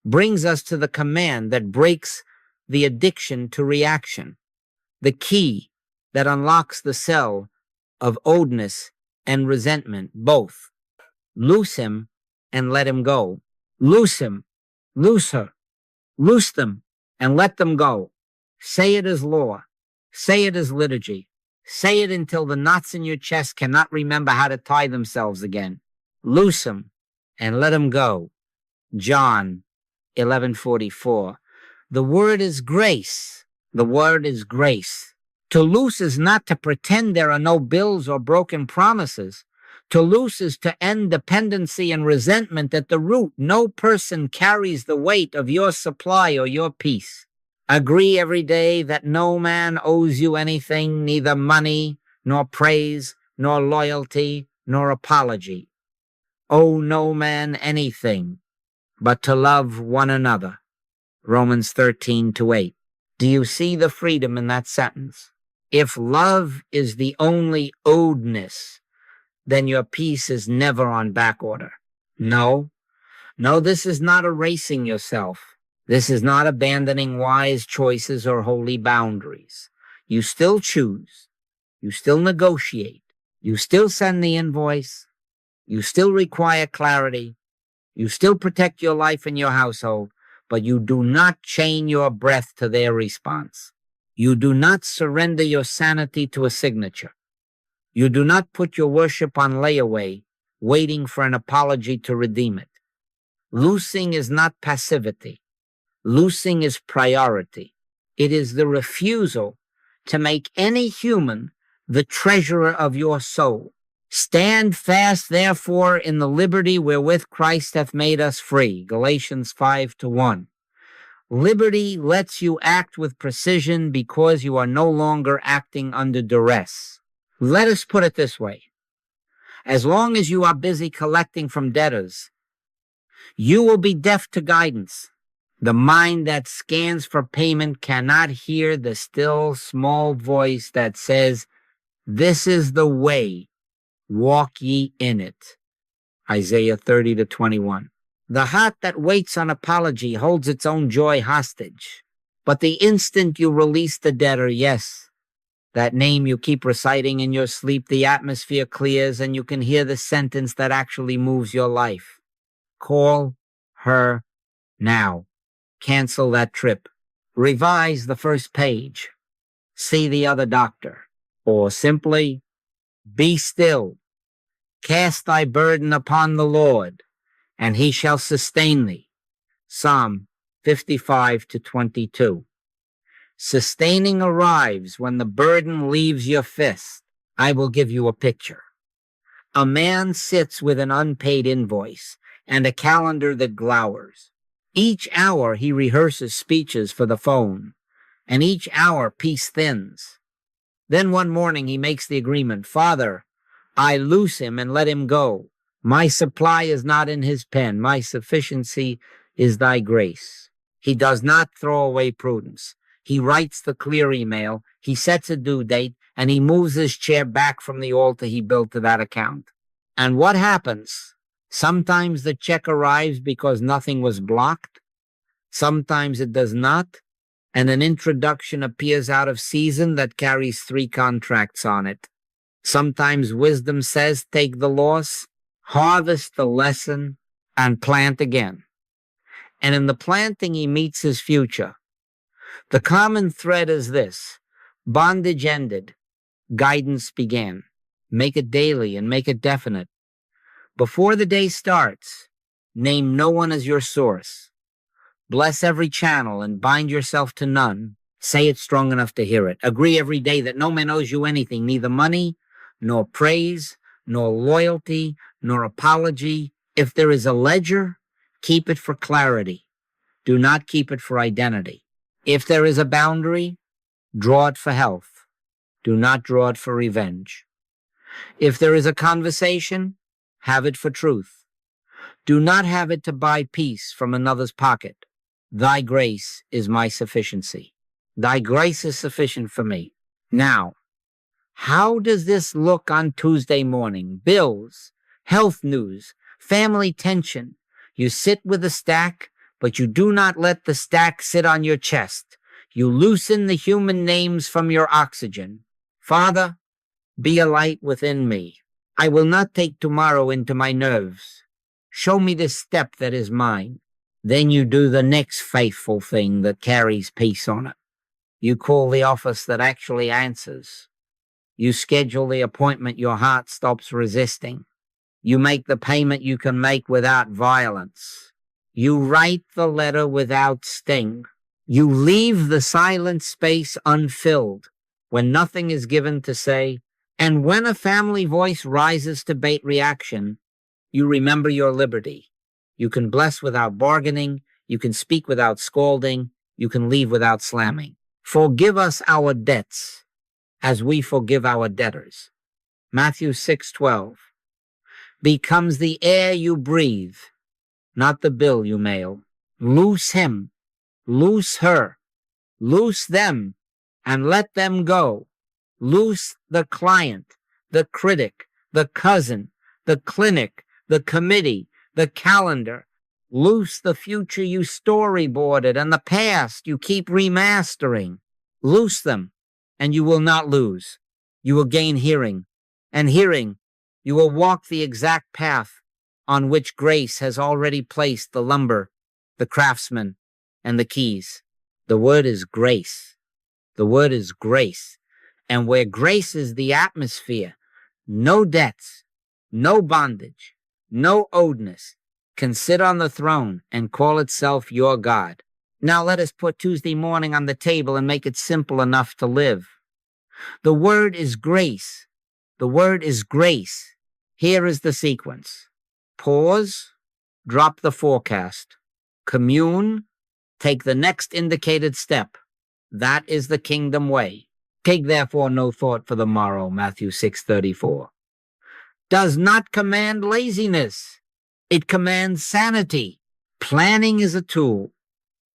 brings us to the command that breaks the addiction to reaction, the key that unlocks the cell of owedness and resentment, both. Loose him and let him go. Loose him, loose her, loose them and let them go. Say it as law. Say it as liturgy. Say it until the knots in your chest cannot remember how to tie themselves again. Loose him and let him go. John 11:44. The word is grace. The word is grace. To loose is not to pretend there are no bills or broken promises. To loose is to end dependency and resentment at the root. No person carries the weight of your supply or your peace. Agree every day that no man owes you anything, neither money, nor praise, nor loyalty, nor apology. Owe no man anything, but to love one another. Romans 13:8. Do you see the freedom in that sentence? If love is the only owedness, then your peace is never on back order. No, this is not erasing yourself. This is not abandoning wise choices or holy boundaries. You still choose. You still negotiate. You still send the invoice. You still require clarity. You still protect your life and your household, but you do not chain your breath to their response. You do not surrender your sanity to a signature. You do not put your worship on layaway, waiting for an apology to redeem it. Loosing is not passivity. Loosing is priority. It is the refusal to make any human the treasurer of your soul. Stand fast, therefore, in the liberty wherewith Christ hath made us free. Galatians 5:1. Liberty lets you act with precision because you are no longer acting under duress. Let us put it this way. As long as you are busy collecting from debtors, you will be deaf to guidance. The mind that scans for payment cannot hear the still small voice that says, "This is the way, walk ye in it." Isaiah 30:21. The heart that waits on apology holds its own joy hostage. But the instant you release the debtor, yes, that name you keep reciting in your sleep, the atmosphere clears and you can hear the sentence that actually moves your life. Call her now. Cancel that trip. Revise the first page. See the other doctor. Or simply, be still. Cast thy burden upon the Lord, and he shall sustain thee. Psalm 55:22. Sustaining arrives when the burden leaves your fist. I will give you a picture. A man sits with an unpaid invoice and a calendar that glowers. Each hour he rehearses speeches for the phone, and each hour peace thins. Then one morning he makes the agreement, "Father, I loose him and let him go. My supply is not in his pen. My sufficiency is thy grace." He does not throw away prudence. He writes the clear email, he sets a due date, and he moves his chair back from the altar he built to that account. And what happens? Sometimes the check arrives because nothing was blocked. Sometimes it does not. And an introduction appears out of season that carries 3 contracts on it. Sometimes wisdom says, take the loss, harvest the lesson, and plant again. And in the planting, he meets his future. The common thread is this: bondage ended, guidance began. Make it daily and make it definite. Before the day starts, name no one as your source. Bless every channel and bind yourself to none. Say it strong enough to hear it. Agree every day that no man owes you anything, neither money, nor praise, nor loyalty, nor apology. If there is a ledger, keep it for clarity. Do not keep it for identity. If there is a boundary, draw it for health. Do not draw it for revenge. If there is a conversation, have it for truth. Do not have it to buy peace from another's pocket. Thy grace is my sufficiency. Thy grace is sufficient for me. Now, how does this look on Tuesday morning? Bills, health news, family tension. You sit with a stack, but you do not let the stack sit on your chest. You loosen the human names from your oxygen. Father, be a light within me. I will not take tomorrow into my nerves. Show me the step that is mine. Then you do the next faithful thing that carries peace on it. You call the office that actually answers. You schedule the appointment your heart stops resisting. You make the payment you can make without violence. You write the letter without sting. You leave the silent space unfilled when nothing is given to say. And when a family voice rises to bait reaction, you remember your liberty. You can bless without bargaining. You can speak without scolding. You can leave without slamming. Forgive us our debts as we forgive our debtors. Matthew 6:12 becomes the air you breathe, not the bill you mail. Loose him, loose her, loose them, and let them go. Loose the client, the critic, the cousin, the clinic, the committee, the calendar. Loose the future you storyboarded and the past you keep remastering. Loose them, and you will not lose. You will gain hearing, and hearing, you will walk the exact path on which grace has already placed the lumber, the craftsman, and the keys. The word is grace. The word is grace. And where grace is the atmosphere, no debts, no bondage, no owedness can sit on the throne and call itself your God. Now let us put Tuesday morning on the table and make it simple enough to live. The word is grace. The word is grace. Here is the sequence. Pause, drop the forecast. Commune, take the next indicated step. That is the kingdom way. Take therefore no thought for the morrow, Matthew 6:34. Does not command laziness. It commands sanity. Planning is a tool.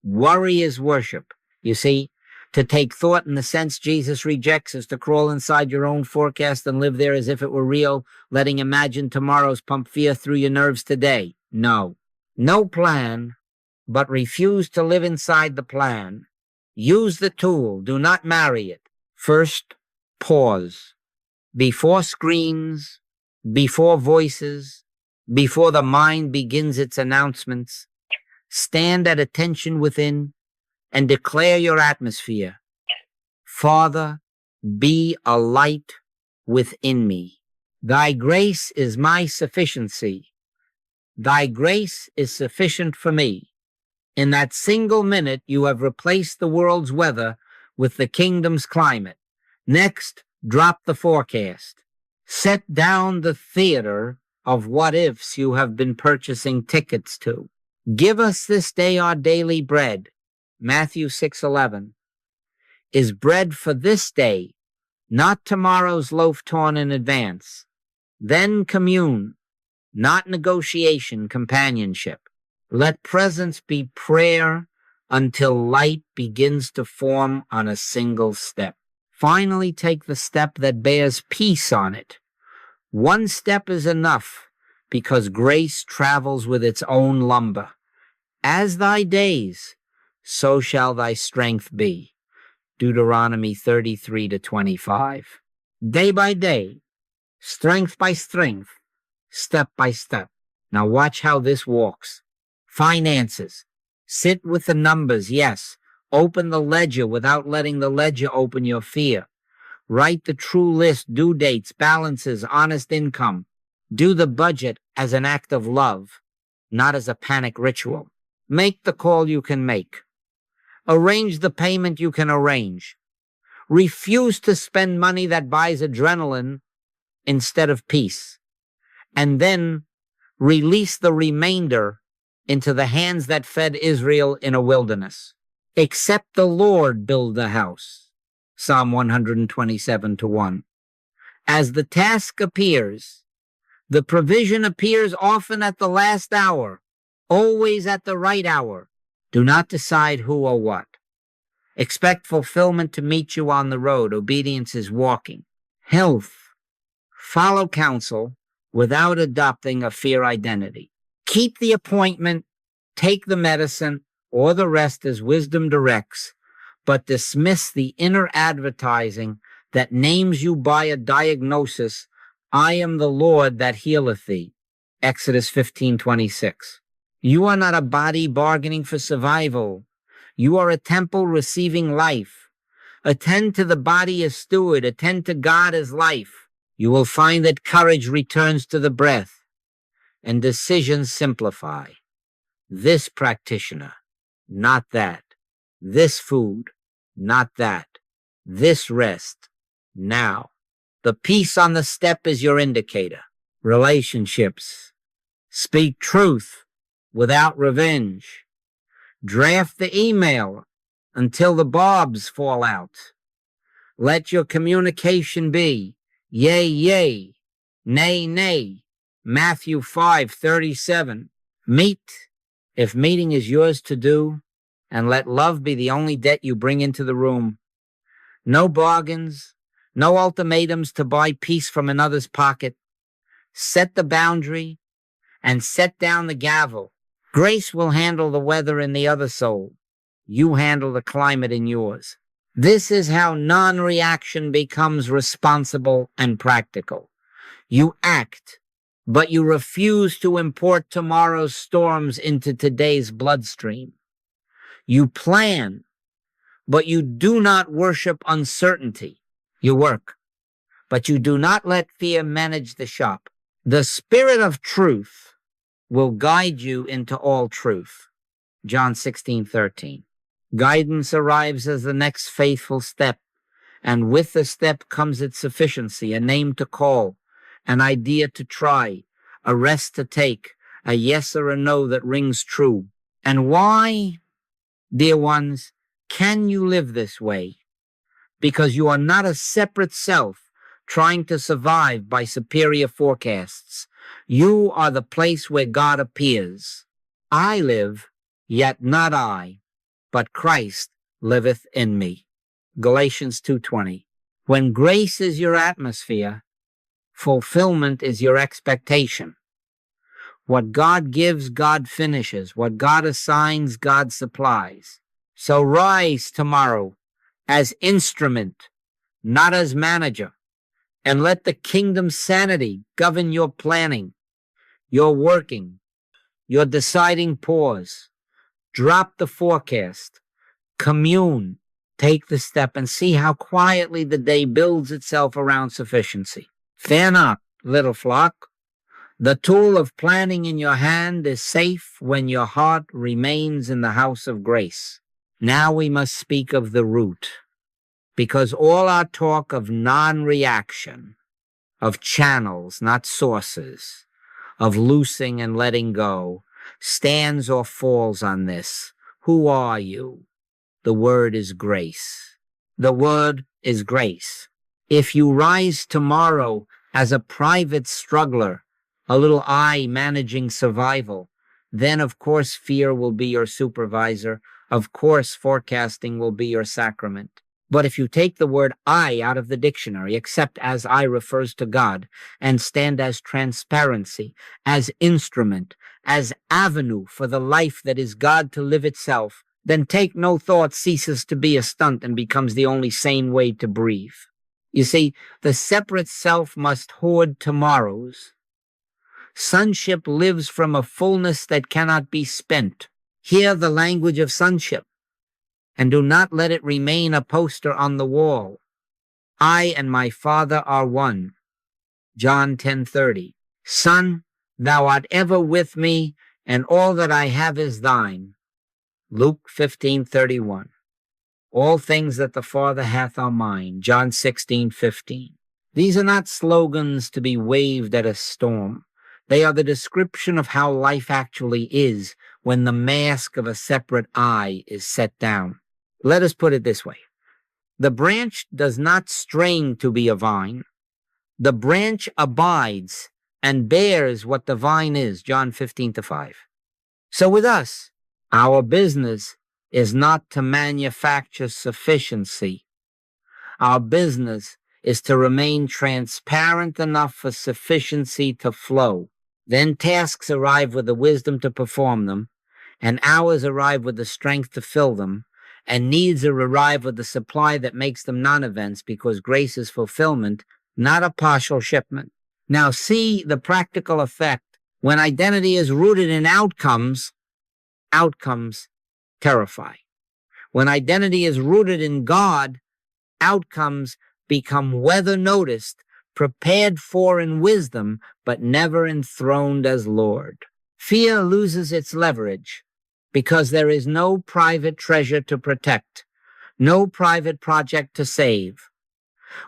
Worry is worship. You see, to take thought in the sense Jesus rejects is to crawl inside your own forecast and live there as if it were real, letting imagined tomorrows pump fear through your nerves today. No. No plan, but refuse to live inside the plan. Use the tool. Do not marry it. First, pause. Before screens, before voices, before the mind begins its announcements, stand at attention within and declare your atmosphere. Father, be a light within me. Thy grace is my sufficiency. Thy grace is sufficient for me. In that single minute, you have replaced the world's weather with the kingdom's climate. Next, drop the forecast. Set down the theater of what-ifs you have been purchasing tickets to. Give us this day our daily bread. Matthew 6:11 is bread for this day, not tomorrow's loaf torn in advance. Then commune, not negotiation, companionship. Let presence be prayer, until light begins to form on a single step. Finally, take the step that bears peace on it. One step is enough, because grace travels with its own lumber. As thy days, so shall thy strength be. Deuteronomy 33-25. Day by day, strength by strength, step by step. Now watch how this walks. Finances. Sit with the numbers, yes. Open the ledger without letting the ledger open your fear. Write the true list, due dates, balances, honest income. Do the budget as an act of love, not as a panic ritual. Make the call you can make. Arrange the payment you can arrange. Refuse to spend money that buys adrenaline instead of peace. And then release the remainder into the hands that fed Israel in a wilderness. Except the Lord build the house. Psalm 127-1. As the task appears, the provision appears often at the last hour, always at the right hour. Do not decide who or what. Expect fulfillment to meet you on the road. Obedience is walking. Health. Follow counsel without adopting a fear identity. Keep the appointment, take the medicine, or the rest as wisdom directs, but dismiss the inner advertising that names you by a diagnosis, I am the Lord that healeth thee. Exodus 15:26. You are not a body bargaining for survival. You are a temple receiving life. Attend to the body as steward. Attend to God as life. You will find that courage returns to the breath and decisions simplify. This practitioner, not that. This food, not that. This rest, now. The peace on the step is your indicator. Relationships. Speak truth without revenge. Draft the email until the barbs fall out. Let your communication be yea, yea, nay, nay. Matthew 5:37. Meet if meeting is yours to do, and let love be the only debt you bring into the room. No bargains, no ultimatums to buy peace from another's pocket. Set the boundary and set down the gavel. Grace will handle the weather in the other soul. You handle the climate in yours. This is how non-reaction becomes responsible and practical. You act, but you refuse to import tomorrow's storms into today's bloodstream. You plan, but you do not worship uncertainty. You work, but you do not let fear manage the shop. The Spirit of truth will guide you into all truth. John 16:13. Guidance arrives as the next faithful step, and with the step comes its sufficiency, a name to call, an idea to try, a rest to take, a yes or a no that rings true. And why, dear ones, can you live this way? Because you are not a separate self trying to survive by superior forecasts. You are the place where God appears. I live, yet not I, but Christ liveth in me. Galatians 2:20. When grace is your atmosphere, fulfillment is your expectation. What God gives, God finishes. What God assigns, God supplies. So rise tomorrow as instrument, not as manager, and let the kingdom's sanity govern your planning, your working, your deciding pause. Drop the forecast, commune, take the step, and see how quietly the day builds itself around sufficiency. Fear not, little flock. The tool of planning in your hand is safe when your heart remains in the house of grace. Now we must speak of the root, because all our talk of non-reaction, of channels, not sources, of loosing and letting go, stands or falls on this. Who are you? The word is grace. The word is grace. If you rise tomorrow as a private struggler, a little I managing survival, then of course fear will be your supervisor. Of course, forecasting will be your sacrament. But if you take the word I out of the dictionary, except as I refers to God, and stand as transparency, as instrument, as avenue for the life that is God to live itself, then take no thought ceases to be a stunt and becomes the only sane way to breathe. You see, the separate self must hoard tomorrows. Sonship lives from a fullness that cannot be spent. Hear the language of sonship, and do not let it remain a poster on the wall. I and my Father are one. John 10:30. Son, thou art ever with me, and all that I have is thine. Luke 15:31. All things that the Father hath are mine. John 16:15. These are not slogans to be waved at a storm. They are the description of how life actually is when the mask of a separate I is set down. Let us put it this way. The branch does not strain to be a vine. The branch abides and bears what the vine is. John 15:5. So with us, our business is not to manufacture sufficiency. Our business is to remain transparent enough for sufficiency to flow. Then tasks arrive with the wisdom to perform them, and hours arrive with the strength to fill them, and needs arrive with the supply that makes them non-events, because grace is fulfillment, not a partial shipment. Now see the practical effect. When identity is rooted in outcomes, outcomes terrify. When identity is rooted in God, outcomes become weather noticed, prepared for in wisdom, but never enthroned as Lord. Fear loses its leverage because there is no private treasure to protect, no private project to save.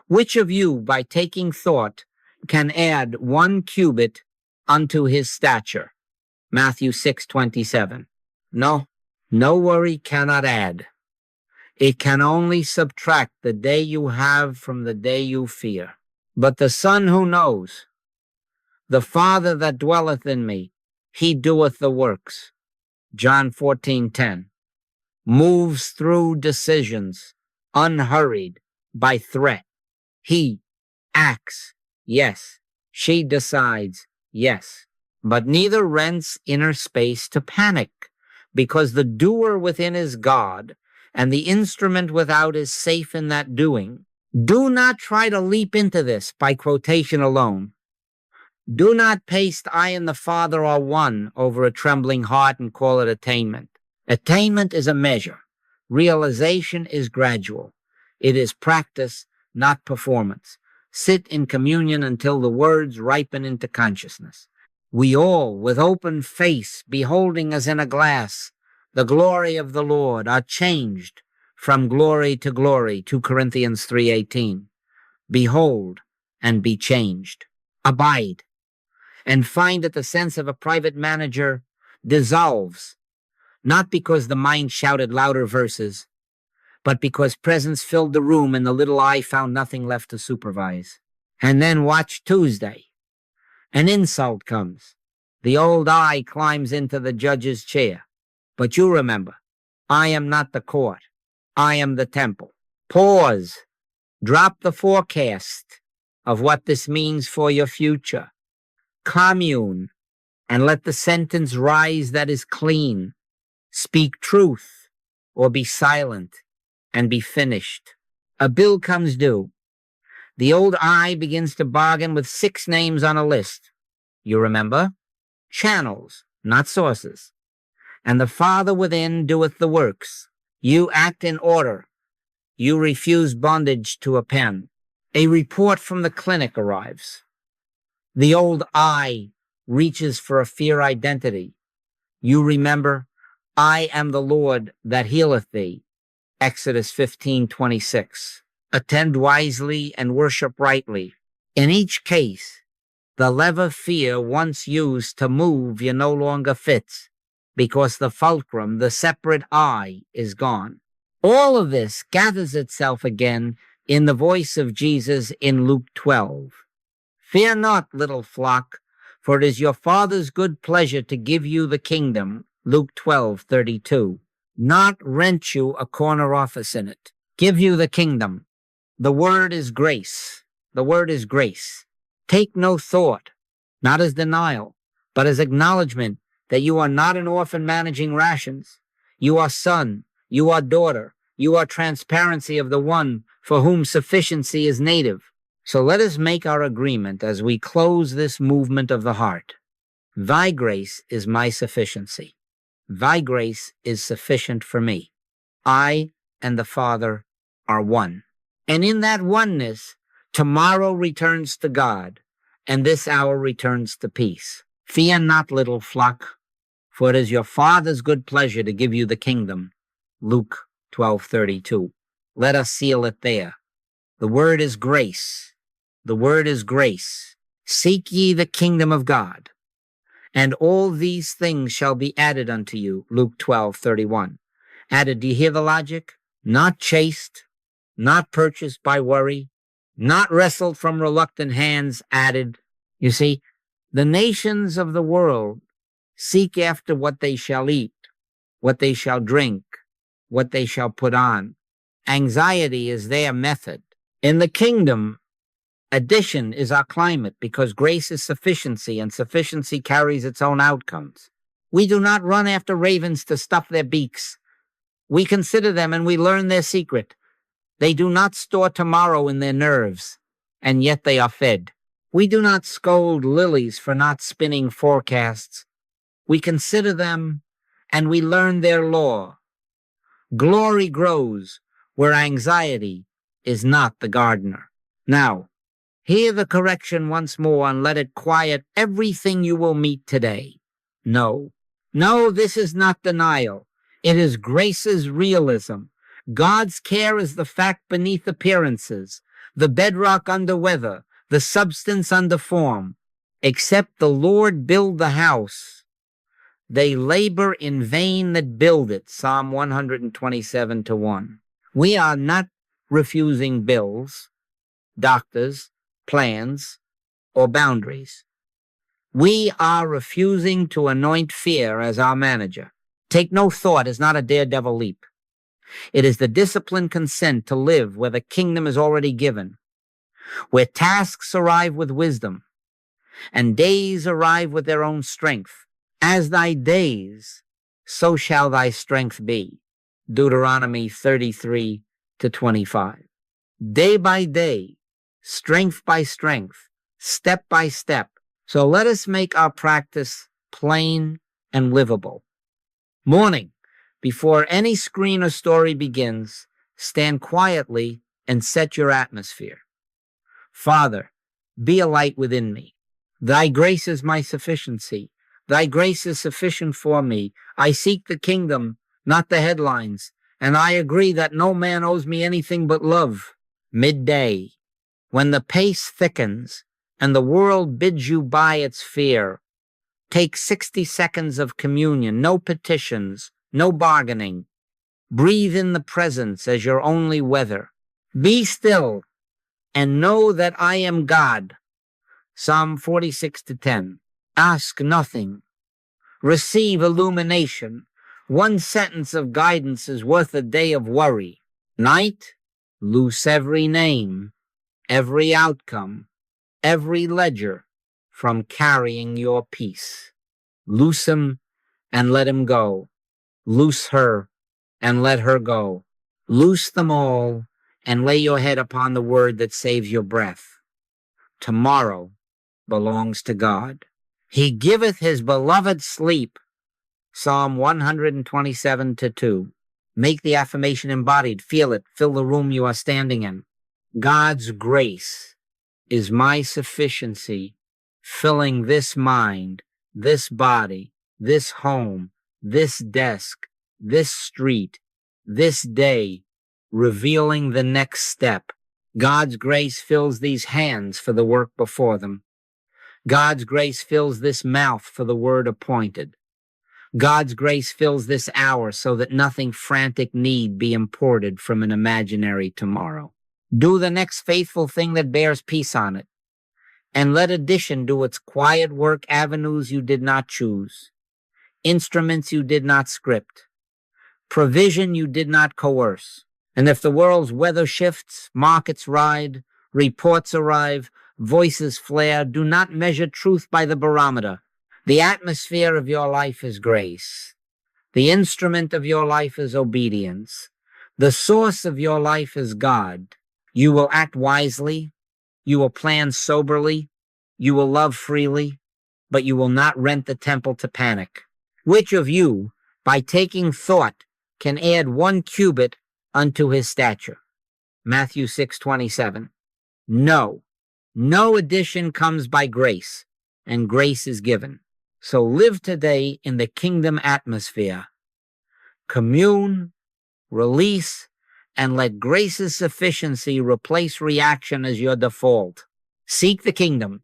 Which of you, by taking thought, can add 1 cubit unto his stature? Matthew 6:27. No worry cannot add. It can only subtract the day you have from the day you fear. But the Son who knows, the Father that dwelleth in me, he doeth the works. John 14:10. Moves through decisions, unhurried by threat. He acts, yes. She decides, yes. But neither rents inner space to panic, because the doer within is God, and the instrument without is safe in that doing. Do not try to leap into this by quotation alone. Do not paste I and the Father are one over a trembling heart and call it attainment. Attainment is a measure. Realization is gradual. It is practice, not performance. Sit in communion until the words ripen into consciousness. We all, with open face, beholding as in a glass, the glory of the Lord, are changed from glory to glory. 2 Corinthians 3:18. Behold and be changed. Abide. And find that the sense of a private manager dissolves, not because the mind shouted louder verses, but because presence filled the room and the little eye found nothing left to supervise. And then watch Tuesday. An insult comes. The old I climbs into the judge's chair. But you remember, I am not the court. I am the temple. Pause. Drop the forecast of what this means for your future. Commune, and let the sentence rise that is clean. Speak truth, or be silent, and be finished. A bill comes due. The old I begins to bargain with 6 names on a list. You remember? Channels, not sources. And the Father within doeth the works. You act in order. You refuse bondage to a pen. A report from the clinic arrives. The old I reaches for a fear identity. You remember, I am the Lord that healeth thee. Exodus 15:26. Attend wisely and worship rightly. In each case, the lever fear once used to move you no longer fits, because the fulcrum, the separate I, is gone. All of this gathers itself again in the voice of Jesus in Luke 12. Fear not, little flock, for it is your Father's good pleasure to give you the kingdom. Luke 12:32. not rent you a corner office in it. Give you the kingdom. The word is grace. The word is grace. Take no thought, not as denial, but as acknowledgement that you are not an orphan managing rations. You are son. You are daughter. You are transparency of the one for whom sufficiency is native. So let us make our agreement as we close this movement of the heart. Thy grace is my sufficiency. Thy grace is sufficient for me. I and the Father are one. And in that oneness, tomorrow returns to God, and this hour returns to peace. Fear not, little flock, for it is your Father's good pleasure to give you the kingdom. Luke 12:32. Let us seal it there. The word is grace. The word is grace. Seek ye the kingdom of God, and all these things shall be added unto you. Luke 12:31. Added, do you hear the logic? Not chased, not purchased by worry, not wrestled from reluctant hands, added. You see, the nations of the world seek after what they shall eat, what they shall drink, what they shall put on. Anxiety is their method. In the kingdom, addition is our climate, because grace is sufficiency, and sufficiency carries its own outcomes. We do not run after ravens to stuff their beaks. We consider them and we learn their secret. They do not store tomorrow in their nerves, and yet they are fed. We do not scold lilies for not spinning forecasts. We consider them and we learn their law. Glory grows where anxiety is not the gardener. Now, hear the correction once more, and let it quiet everything you will meet today. No, this is not denial. It is grace's realism. God's care is the fact beneath appearances, the bedrock under weather, the substance under form. Except the Lord build the house, they labor in vain that build it. Psalm 127:1. We are not refusing bills, doctors, plans, or boundaries. We are refusing to anoint fear as our manager. Take no thought is not a daredevil leap. It is the disciplined consent to live where the kingdom is already given, where tasks arrive with wisdom, and days arrive with their own strength. As thy days, so shall thy strength be. Deuteronomy 33:25. Day by day, strength by strength, step by step. So let us make our practice plain and livable. Morning, before any screen or story begins, stand quietly and set your atmosphere. Father, be a light within me. Thy grace is my sufficiency. Thy grace is sufficient for me. I seek the kingdom, not the headlines, and I agree that no man owes me anything but love. Midday, when the pace thickens and the world bids you by its fear, take 60 seconds of communion, no petitions, no bargaining. Breathe in the presence as your only weather. Be still and know that I am God. Psalm 46:10. Ask nothing. Receive illumination. One sentence of guidance is worth a day of worry. Night, loose every name, every outcome, every ledger from carrying your peace. Loose him and let him go. Loose her and let her go. Loose them all and lay your head upon the word that saves your breath. Tomorrow belongs to God. He giveth his beloved sleep. Psalm 127:2. Make the affirmation embodied. Feel it. Fill the room you are standing in. God's grace is my sufficiency, filling this mind, this body, this home, this desk, this street, this day, revealing the next step. God's grace fills these hands for the work before them. God's grace fills this mouth for the word appointed. God's grace fills this hour so that nothing frantic need be imported from an imaginary tomorrow. Do the next faithful thing that bears peace on it, and let addition do its quiet work, avenues you did not choose, instruments you did not script. Provision you did not coerce. And if the world's weather shifts, markets ride, reports arrive, voices flare, do not measure truth by the barometer. The atmosphere of your life is grace. The instrument of your life is obedience. The source of your life is God. You will act wisely. You will plan soberly. You will love freely, but you will not rent the temple to panic. Which of you, by taking thought, can add 1 cubit unto his stature? Matthew 6:27. No addition comes by grace, and grace is given. So live today in the kingdom atmosphere. Commune, release, and let grace's sufficiency replace reaction as your default. Seek the kingdom,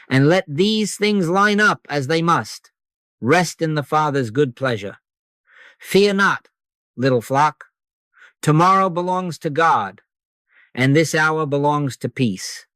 and let these things line up as they must. Rest in the Father's good pleasure. Fear not, little flock. Tomorrow belongs to God, and this hour belongs to peace.